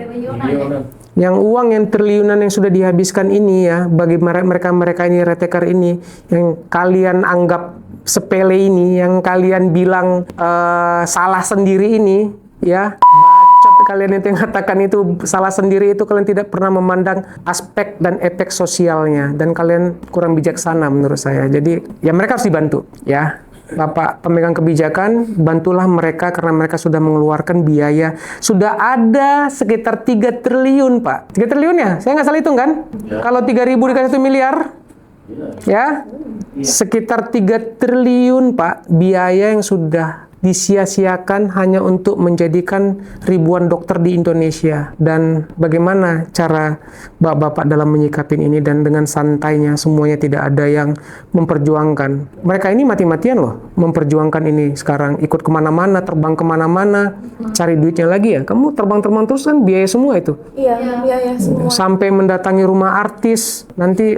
Speaker 2: Yang uang yang triliunan yang sudah dihabiskan ini ya, bagi mereka ini reteker ini, yang kalian anggap sepele ini, yang kalian bilang salah sendiri ini, ya, bacot kalian itu yang katakan itu salah sendiri, itu kalian tidak pernah memandang aspek dan efek sosialnya, dan kalian kurang bijaksana menurut saya. Jadi ya mereka harus dibantu, ya. Bapak pemegang kebijakan, bantulah mereka karena mereka sudah mengeluarkan biaya. Sudah ada sekitar 3 triliun, Pak. 3 triliun ya? Saya nggak salah hitung kan? Ya. Kalau 3.000 dikasih 1 miliar, ya, sekitar 3 triliun, Pak, biaya yang sudah disia-siakan hanya untuk menjadikan ribuan dokter di Indonesia. Dan bagaimana cara bapak-bapak dalam menyikapin ini, dan dengan santainya, semuanya tidak ada yang memperjuangkan. Mereka ini mati-matian loh memperjuangkan ini sekarang, ikut kemana-mana, terbang kemana-mana, cari duitnya lagi ya. Kamu terbang-terbang terus kan biaya semua itu.
Speaker 1: Iya, biaya semua.
Speaker 2: Sampai mendatangi rumah artis, nanti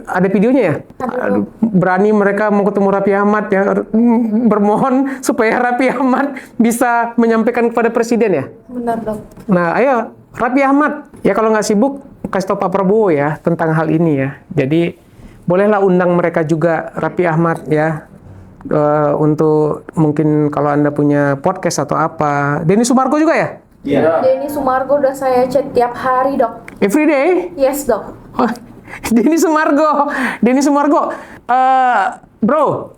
Speaker 2: ada videonya ya. Aduh, berani mereka mau ketemu Raffi Ahmad ya, bermohon supaya Raffi Ahmad bisa menyampaikan kepada presiden ya.
Speaker 1: Benar, Dok.
Speaker 2: Nah, ayo Raffi Ahmad ya, kalau nggak sibuk kasih tahu Pak Prabowo ya tentang hal ini ya. Jadi bolehlah undang mereka juga, Raffi Ahmad ya, untuk mungkin kalau Anda punya podcast atau apa. Denny Sumargo juga ya?
Speaker 3: Iya.
Speaker 1: Denny Sumargo udah saya chat tiap hari, Dok.
Speaker 2: Every day?
Speaker 1: Yes, Dok.
Speaker 2: Oh, Denny Sumargo, bro,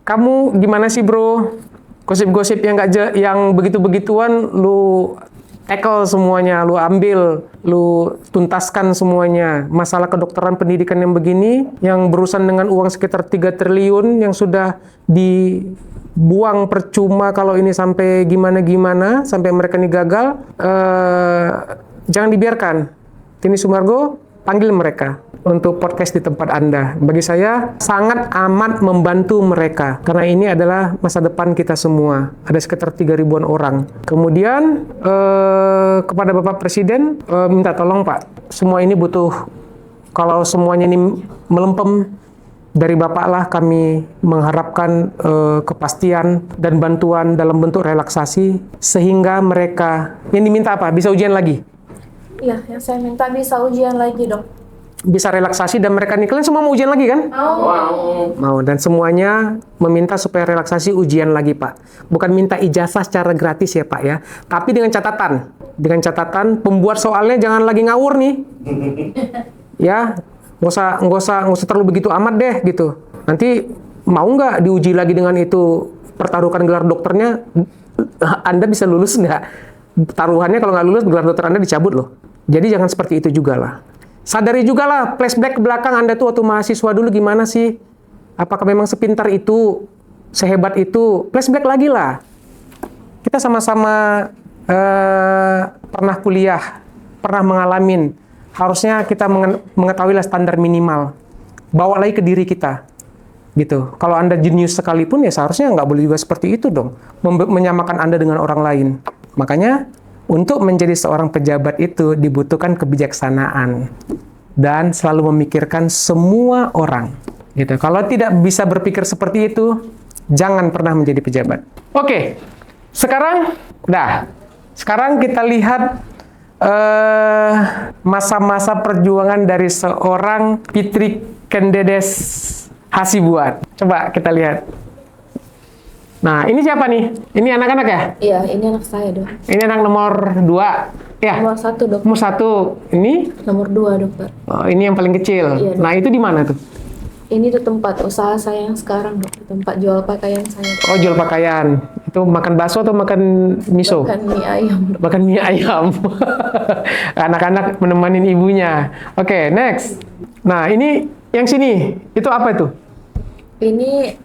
Speaker 2: kamu gimana sih bro? Gosip-gosip yang begitu-begituan, lu tackle semuanya, lu ambil, lu tuntaskan semuanya. Masalah kedokteran pendidikan yang begini, yang berurusan dengan uang sekitar 3 triliun yang sudah dibuang percuma kalau ini sampai gimana-gimana, sampai mereka ini gagal, jangan dibiarkan. Denny Sumargo, panggil mereka untuk podcast di tempat Anda. Bagi saya, sangat amat membantu mereka. Karena ini adalah masa depan kita semua. Ada sekitar 3.000-an orang. Kemudian, kepada Bapak Presiden, minta tolong Pak, semua ini butuh, kalau semuanya ini melempem, dari Bapak lah kami mengharapkan kepastian dan bantuan dalam bentuk relaksasi, sehingga mereka, yang diminta apa? Bisa ujian lagi.
Speaker 1: Iya, yang saya minta bisa ujian lagi, Dok.
Speaker 2: Bisa relaksasi, dan mereka nih, kalian semua mau ujian lagi kan? Mau, dan semuanya meminta supaya relaksasi ujian lagi, Pak. Bukan minta ijazah secara gratis ya, Pak ya. Tapi dengan catatan pembuat soalnya jangan lagi ngawur nih. Ya, nggak usah terlalu begitu amat deh gitu. Nanti mau nggak diuji lagi dengan itu, pertaruhkan gelar dokternya, Anda bisa lulus nggak? Taruhannya kalau nggak lulus, gelar dokter Anda dicabut loh. Jadi jangan seperti itu juga lah. Sadari juga lah, flashback ke belakang Anda tuh waktu mahasiswa dulu gimana sih? Apakah memang sepintar itu, sehebat itu? Flashback lagi lah. Kita sama-sama pernah kuliah, pernah mengalamin. Harusnya kita mengetahuilah standar minimal. Bawa lagi ke diri kita. Gitu. Kalau Anda jenius sekalipun ya seharusnya nggak boleh juga seperti itu dong. Menyamakan Anda dengan orang lain. Makanya untuk menjadi seorang pejabat itu dibutuhkan kebijaksanaan dan selalu memikirkan semua orang. Gitu. Kalau tidak bisa berpikir seperti itu, jangan pernah menjadi pejabat. Oke, sekarang kita lihat masa-masa perjuangan dari seorang Fitri Kendedes Hasibuan. Coba kita lihat. Nah, ini siapa nih? Ini anak-anak ya?
Speaker 1: Iya, ini anak saya, Dok.
Speaker 2: Ini anak nomor 2. Ya.
Speaker 1: Nomor 1, Dok.
Speaker 2: Nomor 1. Ini?
Speaker 1: Nomor 2, dokter.
Speaker 2: Oh, ini yang paling kecil.
Speaker 1: Iya, Dok.
Speaker 2: Nah, itu di mana tuh?
Speaker 1: Ini di tempat usaha saya yang sekarang, Dok. Di tempat jual pakaian saya.
Speaker 2: Oh, jual pakaian. Itu makan bakso atau makan miso?
Speaker 1: Makan mie ayam, Dok.
Speaker 2: Makan mie ayam. Anak-anak menemanin ibunya. Oke, next. Nah, ini yang sini. Itu apa itu?
Speaker 1: Ini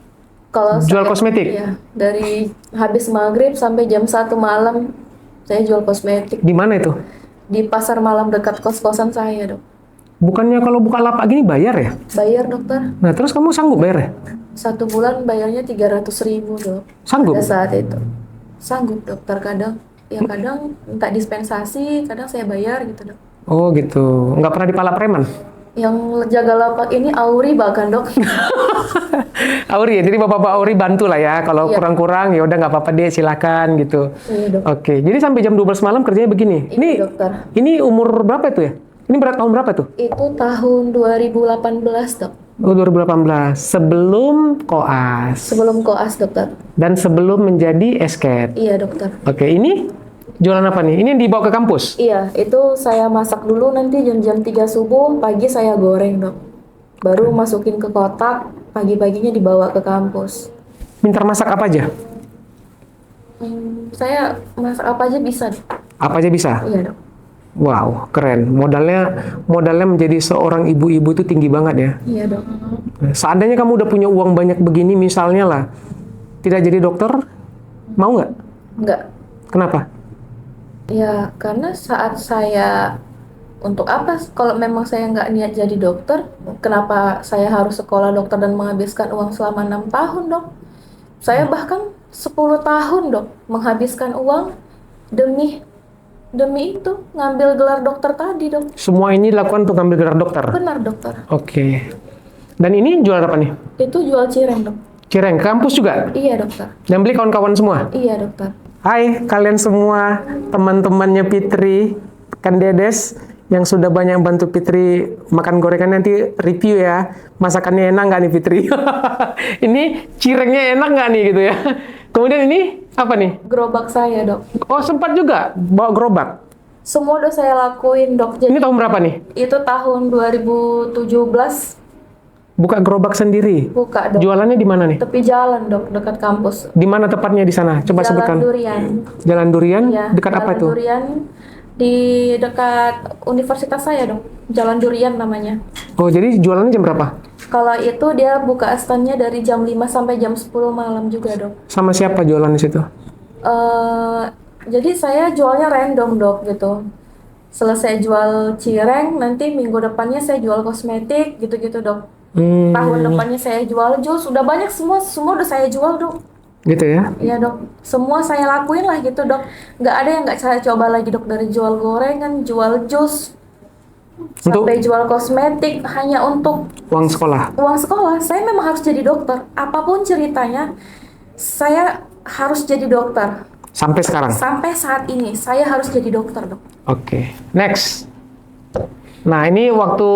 Speaker 1: kalau
Speaker 2: Jual
Speaker 1: saya,
Speaker 2: kosmetik?
Speaker 1: Iya, dari habis maghrib sampai jam 1 malam saya jual kosmetik
Speaker 2: Di mana itu?
Speaker 1: di pasar malam dekat kos-kosan saya, Dok.
Speaker 2: Bukannya kalau buka lapak gini bayar ya?
Speaker 1: Bayar, dokter.
Speaker 2: Nah, terus kamu sanggup bayar ya?
Speaker 1: 1 bulan bayarnya 300.000, Dok.
Speaker 2: Sanggup?
Speaker 1: Pada saat itu. Sanggup, dokter. Kadang minta dispensasi, kadang saya bayar gitu, Dok.
Speaker 2: Oh gitu. Nggak pernah dipalak preman?
Speaker 1: Yang jaga lapak ini Auri bahkan, Dok.
Speaker 2: Auri ya, jadi bapak-bapak Auri bantu lah ya. Kalau
Speaker 1: Iya.
Speaker 2: kurang-kurang ya udah nggak apa-apa deh, silakan gitu.
Speaker 1: Iya, Dok.
Speaker 2: Oke, jadi sampai jam 12 malam kerjanya begini.
Speaker 1: Iya, dokter.
Speaker 2: Ini umur berapa itu ya? Ini berat tahun berapa tuh?
Speaker 1: Itu tahun 2018, Dok.
Speaker 2: Oh, 2018. Sebelum koas.
Speaker 1: Sebelum koas, dokter.
Speaker 2: Dan sebelum menjadi esket.
Speaker 1: Iya, dokter.
Speaker 2: Oke, ini jualan apa nih? Ini yang dibawa ke kampus?
Speaker 1: Iya, itu saya masak dulu nanti jam 3 subuh, pagi saya goreng, Dok. Baru masukin ke kotak, pagi-paginya dibawa ke kampus.
Speaker 2: Pintar masak apa aja?
Speaker 1: Saya masak apa aja bisa, Dok.
Speaker 2: Apa aja bisa?
Speaker 1: Iya, Dok.
Speaker 2: Wow, keren. Modalnya menjadi seorang ibu-ibu itu tinggi banget ya.
Speaker 1: Iya, Dok.
Speaker 2: Seandainya kamu udah punya uang banyak begini, misalnya lah, tidak jadi dokter, mau nggak?
Speaker 1: Enggak.
Speaker 2: Kenapa?
Speaker 1: Ya, karena saat saya untuk apa? Kalau memang saya nggak niat jadi dokter, kenapa saya harus sekolah dokter dan menghabiskan uang selama 6 tahun, Dok? Saya bahkan 10 tahun, Dok, menghabiskan uang demi itu ngambil gelar dokter tadi, Dok.
Speaker 2: Semua ini dilakukan untuk ambil gelar dokter?
Speaker 1: Benar, dokter.
Speaker 2: Oke. Dan ini jual apa nih?
Speaker 1: Itu jual cireng, Dok.
Speaker 2: Cireng, kampus juga?
Speaker 1: Iya, dokter.
Speaker 2: Yang beli kawan-kawan semua?
Speaker 1: Iya, dokter.
Speaker 2: Hai kalian semua, teman-temannya Fitri Kendedes yang sudah banyak bantu Fitri makan gorengan, nanti review ya, masakannya enak nggak nih Fitri? Ini cirengnya enak nggak nih gitu ya? Kemudian ini apa nih?
Speaker 1: Gerobak saya, Dok.
Speaker 2: Oh sempat juga bawa gerobak.
Speaker 1: Semua udah saya lakuin, Dok. Jadi
Speaker 2: Ini tahun berapa nih?
Speaker 1: itu tahun 2017
Speaker 2: Buka gerobak sendiri.
Speaker 1: buka, Dok.
Speaker 2: Jualannya di mana nih?
Speaker 1: Tepi jalan, Dok, dekat kampus.
Speaker 2: Di mana tepatnya di sana? Coba
Speaker 1: Jalan
Speaker 2: sebutkan.
Speaker 1: Durian.
Speaker 2: Jalan Durian.
Speaker 1: Iya,
Speaker 2: Dekat apa
Speaker 1: Jalan
Speaker 2: itu?
Speaker 1: Durian di dekat universitas saya, Dok. Jalan Durian namanya.
Speaker 2: Oh jadi jualannya jam berapa?
Speaker 1: Kalau itu dia buka stand-nya dari jam 5 sampai jam 10 malam juga, Dok.
Speaker 2: Sama siapa jualan di situ?
Speaker 1: Jadi saya jualnya random, Dok, gitu. Selesai jual cireng, nanti minggu depannya saya jual kosmetik, gitu-gitu, Dok. Tahun depannya saya jual jus, udah banyak semua udah saya jual, Dok.
Speaker 2: Gitu ya?
Speaker 1: Iya, Dok. Semua saya lakuin lah gitu, Dok. Nggak ada yang nggak saya coba lagi, Dok. Dari jual gorengan, jual jus, sampai jual kosmetik hanya untuk
Speaker 2: Uang sekolah.
Speaker 1: uang sekolah. Saya memang harus jadi dokter. Apapun ceritanya, saya harus jadi dokter.
Speaker 2: Sampai sekarang?
Speaker 1: Sampai saat ini, saya harus jadi dokter, Dok.
Speaker 2: Oke. Next. Nah ini waktu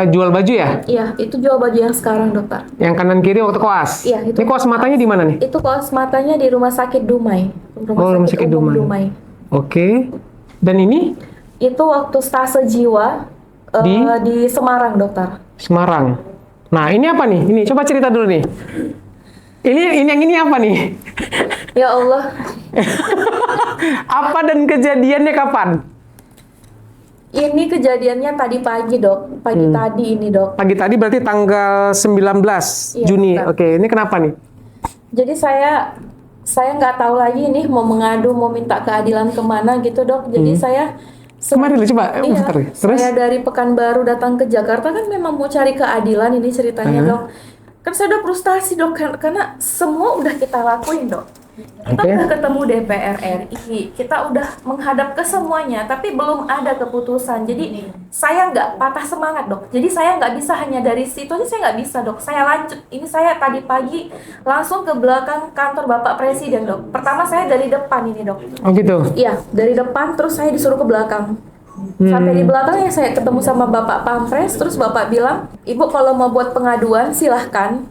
Speaker 2: jual baju ya?
Speaker 1: Iya, itu jual baju yang sekarang, Dokter.
Speaker 2: Yang kanan kiri waktu koas?
Speaker 1: Iya, itu
Speaker 2: Ini koas matanya di mana nih?
Speaker 1: Itu koas matanya di Rumah Sakit Dumai.
Speaker 2: Rumah Sakit
Speaker 1: Umum
Speaker 2: Dumai. Oke. Dan ini
Speaker 1: Itu waktu stase jiwa di Semarang, Dokter.
Speaker 2: Semarang. Nah ini apa nih? Ini coba cerita dulu nih. Ini yang ini apa nih?
Speaker 1: Ya Allah.
Speaker 2: Apa dan kejadiannya kapan?
Speaker 1: Ini kejadiannya tadi pagi, Dok. Pagi tadi ini, Dok.
Speaker 2: Pagi tadi berarti tanggal 19
Speaker 1: Iya,
Speaker 2: Juni.
Speaker 1: benar.
Speaker 2: Oke, ini kenapa nih?
Speaker 1: Jadi saya nggak tahu lagi nih mau mengadu, mau minta keadilan kemana gitu, Dok. Jadi saya
Speaker 2: Kemarin lu coba,
Speaker 1: Iya,
Speaker 2: bentar ya. Terus?
Speaker 1: saya dari Pekanbaru datang ke Jakarta kan memang mau cari keadilan ini ceritanya, Dok. Kan saya udah frustasi, Dok, karena semua udah kita lakuin, Dok. Kita
Speaker 2: Oke.
Speaker 1: udah ketemu DPR RI, kita udah menghadap ke semuanya, tapi belum ada keputusan. Jadi saya nggak patah semangat, Dok. Jadi saya nggak bisa hanya dari situ aja, saya nggak bisa, Dok. Saya lanjut. Ini saya tadi pagi langsung ke belakang kantor Bapak Presiden, Dok. Pertama saya dari depan ini, Dok.
Speaker 2: Oh gitu.
Speaker 1: Iya, dari depan terus saya disuruh ke belakang. Sampai di belakang ya saya ketemu sama Bapak Pampres, terus Bapak bilang, "Ibu kalau mau buat pengaduan silahkan,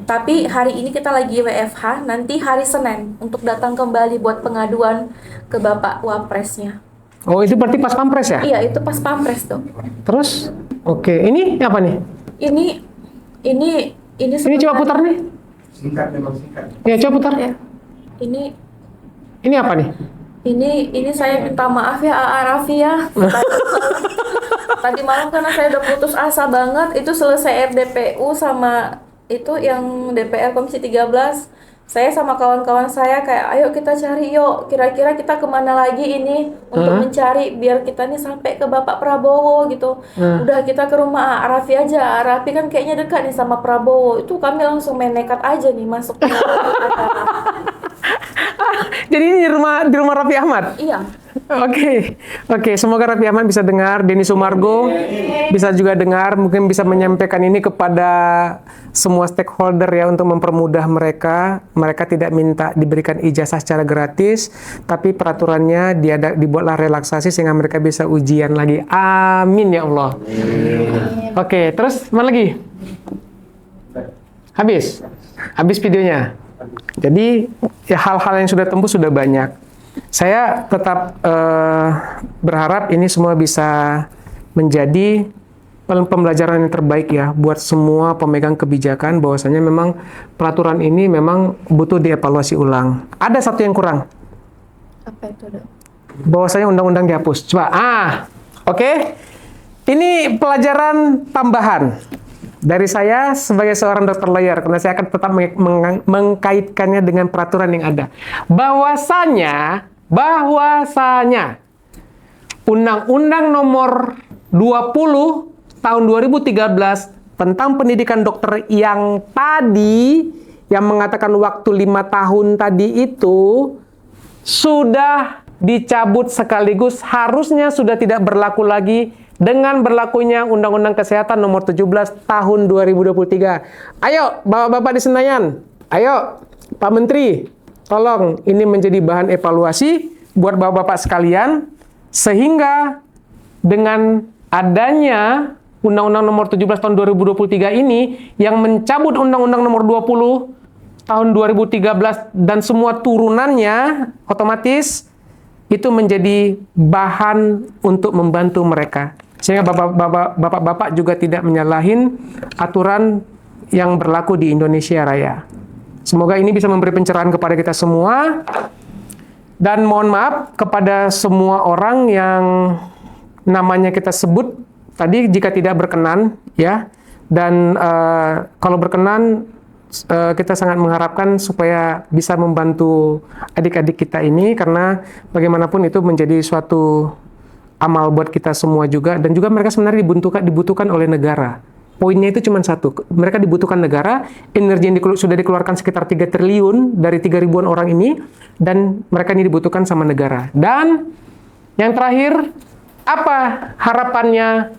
Speaker 1: tapi hari ini kita lagi WFH, nanti hari Senin untuk datang kembali buat pengaduan ke Bapak Wapresnya."
Speaker 2: Oh, itu berarti pas pampres ya?
Speaker 1: Iya, itu pas Pampres, Dok.
Speaker 2: Terus? Oke, ini apa nih?
Speaker 1: Ini
Speaker 2: Ini coba
Speaker 1: sebenarnya-
Speaker 2: putar nih.
Speaker 3: Singkat memang singkat.
Speaker 2: Ya, coba putar.
Speaker 1: Ya. Ini
Speaker 2: Ini apa nih?
Speaker 1: Ini saya minta maaf ya AA Raffi ya. Tadi malam karena saya udah putus asa banget, itu selesai RDPU sama itu yang DPR Komisi 13. Saya sama kawan-kawan saya kayak ayo kita cari yuk, kira-kira kita kemana lagi ini untuk mencari biar kita nih sampai ke Bapak Prabowo gitu. Udah kita ke rumah AA Raffi aja, AA Raffi kan kayaknya dekat nih sama Prabowo. Itu kami langsung main nekat aja nih masuk ke acara.
Speaker 2: Jadi ini di rumah Raffi Ahmad?
Speaker 1: Iya.
Speaker 2: Oke, semoga Raffi Ahmad bisa dengar, Denny Sumargo bisa juga dengar, mungkin bisa menyampaikan ini kepada semua stakeholder ya untuk mempermudah mereka. Mereka tidak minta diberikan ijazah secara gratis, tapi peraturannya dibuatlah relaksasi sehingga mereka bisa ujian lagi. Amin ya Allah. Oke, terus mana lagi? Habis videonya. Jadi ya hal-hal yang sudah tembus sudah banyak. Saya tetap berharap ini semua bisa menjadi pembelajaran yang terbaik ya buat semua pemegang kebijakan, bahwasanya memang peraturan ini memang butuh dievaluasi ulang. Ada satu yang kurang,
Speaker 1: Apa itu, Dok?
Speaker 2: bahwasanya undang-undang dihapus. Coba, oke. Ini pelajaran tambahan dari saya sebagai seorang dokter lawyer, karena saya akan tetap mengkaitkannya dengan peraturan yang ada. Bahwasanya Undang-Undang Nomor 20 Tahun 2013 tentang pendidikan dokter yang mengatakan waktu 5 tahun tadi itu sudah dicabut sekaligus, harusnya sudah tidak berlaku lagi dengan berlakunya Undang-Undang Kesehatan Nomor 17 Tahun 2023. Ayo, Bapak-bapak di Senayan, ayo, Pak Menteri, tolong ini menjadi bahan evaluasi buat Bapak-bapak sekalian, sehingga dengan adanya Undang-Undang Nomor 17 Tahun 2023 ini yang mencabut Undang-Undang Nomor 20 Tahun 2013 dan semua turunannya, otomatis itu menjadi bahan untuk membantu mereka. Sehingga bapak-bapak juga tidak menyalahin aturan yang berlaku di Indonesia Raya. Semoga ini bisa memberi pencerahan kepada kita semua. Dan mohon maaf kepada semua orang yang namanya kita sebut tadi jika tidak berkenan, ya. Dan kalau berkenan, kita sangat mengharapkan supaya bisa membantu adik-adik kita ini, karena bagaimanapun itu menjadi suatu amal buat kita semua juga, dan juga mereka sebenarnya dibutuhkan oleh negara. Poinnya itu cuma satu, mereka dibutuhkan negara, energi yang sudah dikeluarkan sekitar 3 triliun dari 3.000-an orang ini, dan mereka ini dibutuhkan sama negara. Dan yang terakhir, apa harapannya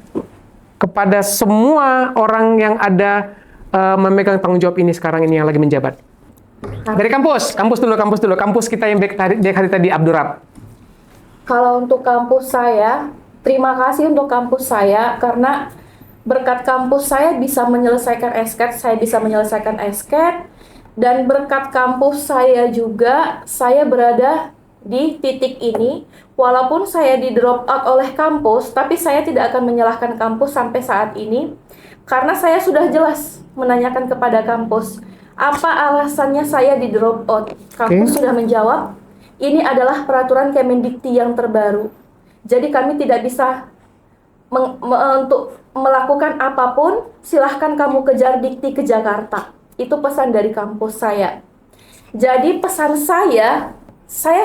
Speaker 2: kepada semua orang yang ada memegang tanggung jawab ini sekarang ini yang lagi menjabat? Dari kampus dulu. Kampus kita yang baik hari tadi, Abdurrab.
Speaker 1: Kalau untuk kampus saya, terima kasih untuk kampus saya, karena berkat kampus saya bisa menyelesaikan SKED, dan berkat kampus saya juga, saya berada di titik ini. Walaupun saya di drop out oleh kampus, tapi saya tidak akan menyalahkan kampus sampai saat ini, karena saya sudah jelas menanyakan kepada kampus, Apa alasannya saya di drop out? Kampus sudah menjawab, ini adalah peraturan Kemendikti yang terbaru. Jadi kami tidak bisa untuk melakukan apapun, silahkan kamu kejar dikti ke Jakarta. Itu pesan dari kampus saya. Jadi pesan saya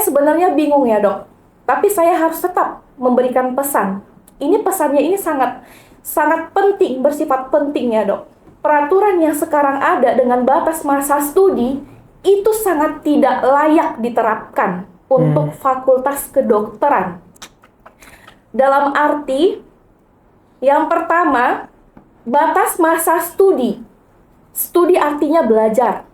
Speaker 1: sebenarnya bingung ya dok. Tapi saya harus tetap memberikan pesan. Ini pesannya ini sangat penting, bersifat penting ya dok. Peraturan yang sekarang ada dengan batas masa studi itu sangat tidak layak diterapkan untuk fakultas kedokteran. Dalam arti, yang pertama, batas masa studi. Studi artinya belajar.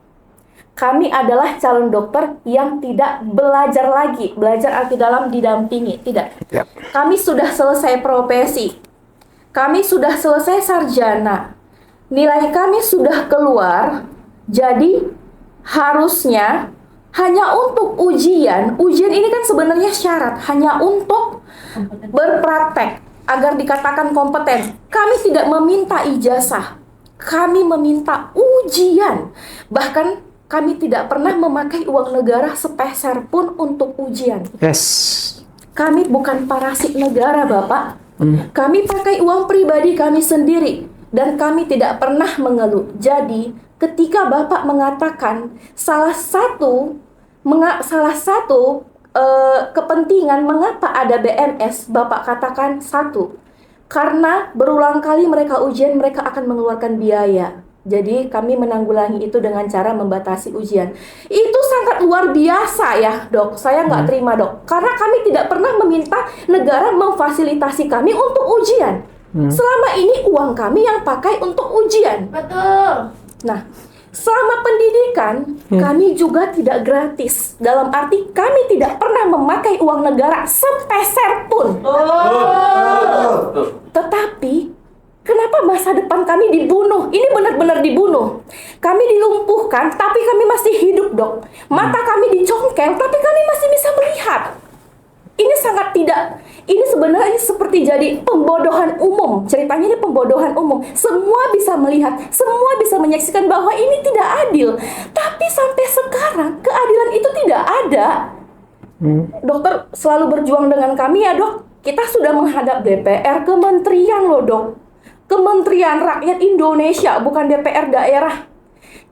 Speaker 1: Kami adalah calon dokter yang tidak belajar lagi. Belajar arti dalam didampingi, tidak.
Speaker 2: Yep.
Speaker 1: Kami sudah selesai profesi. Kami sudah selesai sarjana. Nilai kami sudah keluar. Jadi harusnya hanya untuk ujian. Ujian ini kan sebenarnya syarat hanya untuk berpraktek agar dikatakan kompeten. Kami tidak meminta ijazah. Kami meminta ujian. Bahkan kami tidak pernah memakai uang negara sepeser pun untuk ujian.
Speaker 2: Yes.
Speaker 1: Kami bukan parasit negara, Bapak. Kami pakai uang pribadi kami sendiri. Dan kami tidak pernah mengeluh. Jadi, ketika Bapak mengatakan salah satu kepentingan mengapa ada BMS, Bapak katakan satu. Karena berulang kali mereka ujian, mereka akan mengeluarkan biaya. Jadi kami menanggulangi itu dengan cara membatasi ujian. Itu sangat luar biasa ya dok. Saya nggak terima dok. Karena kami tidak pernah meminta negara memfasilitasi kami untuk ujian. Selama ini uang kami yang pakai untuk ujian.
Speaker 5: Betul.
Speaker 1: Nah, selama pendidikan kami juga tidak gratis. Dalam arti kami tidak pernah memakai uang negara sepeser pun. Tetapi kenapa masa depan kami dibunuh? Ini benar-benar dibunuh. Kami dilumpuhkan, tapi kami masih hidup, dok. Mata kami dicongkel, tapi kami masih bisa melihat. Ini sangat tidak, ini sebenarnya seperti jadi pembodohan umum. Ceritanya ini pembodohan umum. Semua bisa melihat, semua bisa menyaksikan bahwa ini tidak adil. Tapi sampai sekarang, keadilan itu tidak ada. Dokter selalu berjuang dengan kami ya, dok. Kita sudah menghadap DPR, kementerian loh, dok. Kementerian Rakyat Indonesia, bukan DPR daerah.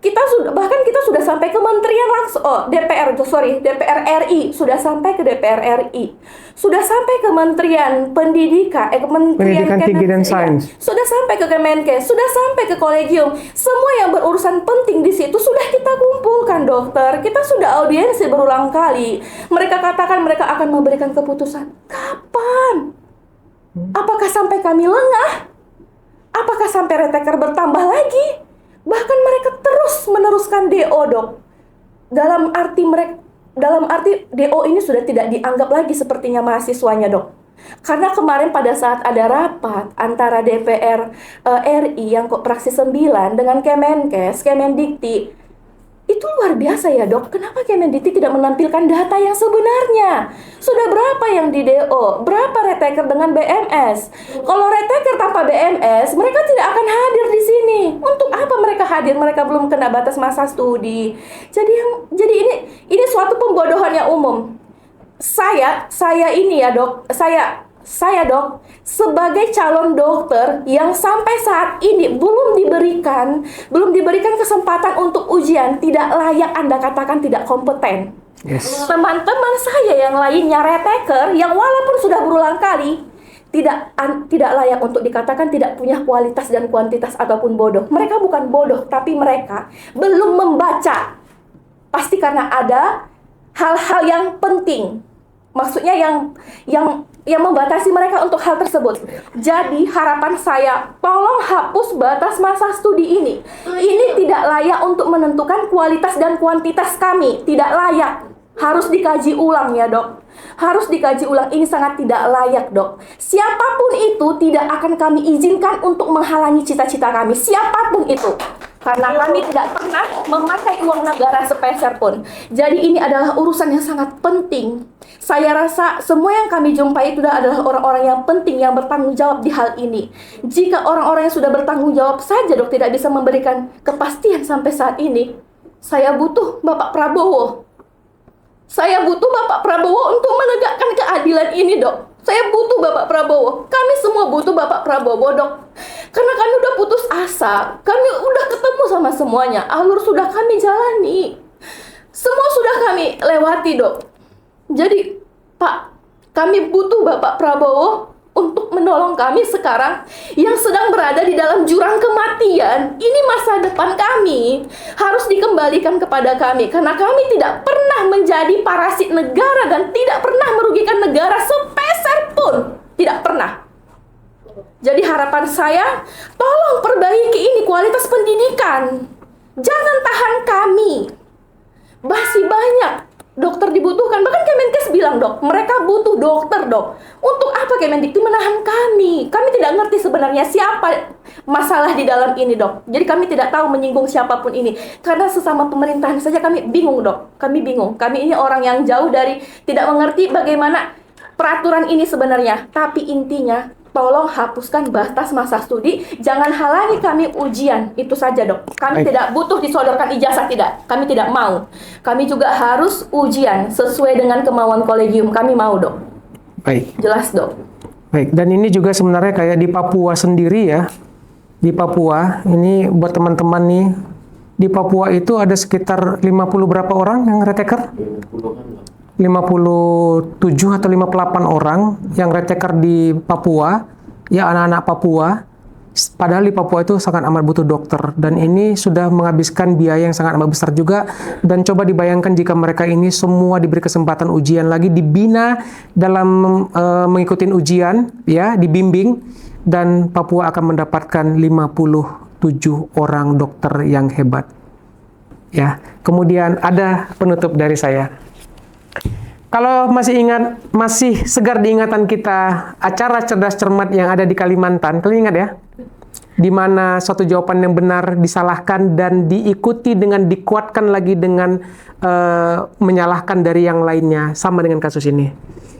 Speaker 1: Kita sudah sampai kementerian langsung, DPR RI, sudah sampai ke DPR RI. Sudah sampai Kementerian Pendidikan
Speaker 2: Tinggi dan Sains.
Speaker 1: Sudah sampai ke Kemenkes, sudah sampai ke kolegium. Semua yang berurusan penting di situ sudah kita kumpulkan, dokter. Kita sudah audiensi berulang kali. Mereka katakan mereka akan memberikan keputusan. Kapan? Apakah sampai kami lengah? Apakah sampai retaker bertambah lagi? Bahkan mereka terus meneruskan DO, dok. Dalam arti DO ini sudah tidak dianggap lagi sepertinya mahasiswanya, dok. Karena kemarin pada saat ada rapat antara DPR RI yang praksi 9 dengan Kemenkes, Kemendikti, itu luar biasa ya dok. Kenapa Kemendikti tidak menampilkan data yang sebenarnya? Sudah berapa yang di DO? Berapa retaker dengan BMS? Kalau retaker tanpa BMS, mereka tidak akan hadir di sini. Untuk apa mereka hadir? Mereka belum kena batas masa studi. Jadi ini suatu pembodohan yang umum. Saya ini ya dok, saya dok, sebagai calon dokter yang sampai saat ini belum diberikan kesempatan untuk ujian, tidak layak Anda katakan tidak kompeten.
Speaker 2: Yes.
Speaker 1: Teman-teman saya yang lainnya retaker yang walaupun sudah berulang kali tidak layak untuk dikatakan tidak punya kualitas dan kuantitas ataupun bodoh. Mereka bukan bodoh, tapi mereka belum membaca. Pasti karena ada hal-hal yang penting. Maksudnya yang membatasi mereka untuk hal tersebut. Jadi harapan saya, tolong hapus batas masa studi ini. Ini tidak layak untuk menentukan kualitas dan kuantitas kami. Tidak layak. Harus dikaji ulang ya dok. Harus dikaji ulang. Ini sangat tidak layak dok. Siapapun itu tidak akan kami izinkan untuk menghalangi cita-cita kami. Siapapun itu. Karena kami tidak pernah memakai uang negara sepeser pun. Jadi ini adalah urusan yang sangat penting. Saya rasa semua yang kami jumpai itu adalah orang-orang yang penting yang bertanggung jawab di hal ini. Jika orang-orang yang sudah bertanggung jawab saja dok tidak bisa memberikan kepastian sampai saat ini, Saya butuh Bapak Prabowo. Saya butuh Bapak Prabowo untuk menegakkan keadilan ini, Dok. Saya butuh Bapak Prabowo. Kami semua butuh Bapak Prabowo, Dok. Karena kami udah putus asa. Kami udah ketemu sama semuanya. Alur sudah kami jalani. Semua sudah kami lewati, Dok. Jadi, Pak, kami butuh Bapak Prabowo untuk menolong kami sekarang yang sedang berada di dalam jurang kematian. Ini masa depan kami harus dikembalikan kepada kami karena kami tidak pernah menjadi parasit negara dan tidak pernah merugikan negara sepeser pun. Tidak pernah. Jadi harapan saya, tolong perbaiki ini kualitas pendidikan. Jangan tahan kami. Masih banyak dokter dibutuhkan. Bahkan Kemenkes bilang, Dok, mereka butuh dokter, Dok. Untuk apa Kemendikti menahan kami? Kami tidak ngerti sebenarnya siapa masalah di dalam ini, Dok. Jadi kami tidak tahu menyinggung siapapun ini. Karena sesama pemerintahan saja kami bingung, Dok. Kami bingung. Kami ini orang yang jauh dari tidak mengerti bagaimana peraturan ini sebenarnya. Tapi intinya, tolong hapuskan batas masa studi, jangan halangi kami ujian. Itu saja, Dok. Kami tidak butuh disodorkan ijazah, tidak. Kami tidak mau. Kami juga harus ujian sesuai dengan kemauan kolegium. Kami mau, Dok.
Speaker 2: Baik.
Speaker 1: Jelas, Dok.
Speaker 2: Baik, dan ini juga sebenarnya kayak di Papua sendiri ya. Di Papua, ini buat teman-teman nih, di Papua itu ada sekitar 50 berapa orang yang retaker? 57 atau 58 orang yang retaker di Papua, ya anak-anak Papua. Padahal di Papua itu sangat amat butuh dokter, dan ini sudah menghabiskan biaya yang sangat amat besar juga. Dan coba dibayangkan jika mereka ini semua diberi kesempatan ujian lagi, dibina dalam mengikuti ujian, ya, dibimbing, dan Papua akan mendapatkan 57 orang dokter yang hebat. Ya, kemudian ada penutup dari saya. Kalau masih ingat, masih segar di ingatan kita acara Cerdas Cermat yang ada di Kalimantan, kalian ingat ya? Di mana suatu jawaban yang benar disalahkan dan diikuti dengan dikuatkan lagi dengan menyalahkan dari yang lainnya, sama dengan kasus ini.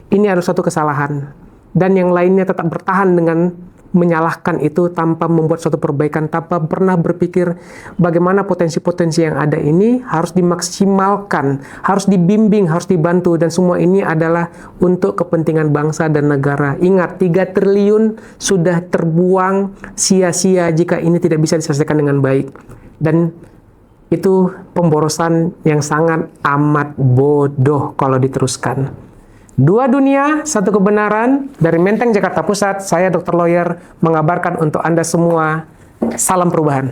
Speaker 2: Ini adalah suatu kesalahan, dan yang lainnya tetap bertahan dengan menyalahkan itu tanpa membuat suatu perbaikan, tanpa pernah berpikir bagaimana potensi-potensi yang ada ini harus dimaksimalkan, harus dibimbing, harus dibantu, dan semua ini adalah untuk kepentingan bangsa dan negara. Ingat, 3 triliun sudah terbuang sia-sia jika ini tidak bisa diselesaikan dengan baik. Dan itu pemborosan yang sangat amat bodoh kalau diteruskan. 2 dunia, 1 kebenaran. Dari Menteng, Jakarta Pusat, saya Dr. Lawyer mengabarkan untuk Anda semua, salam perubahan.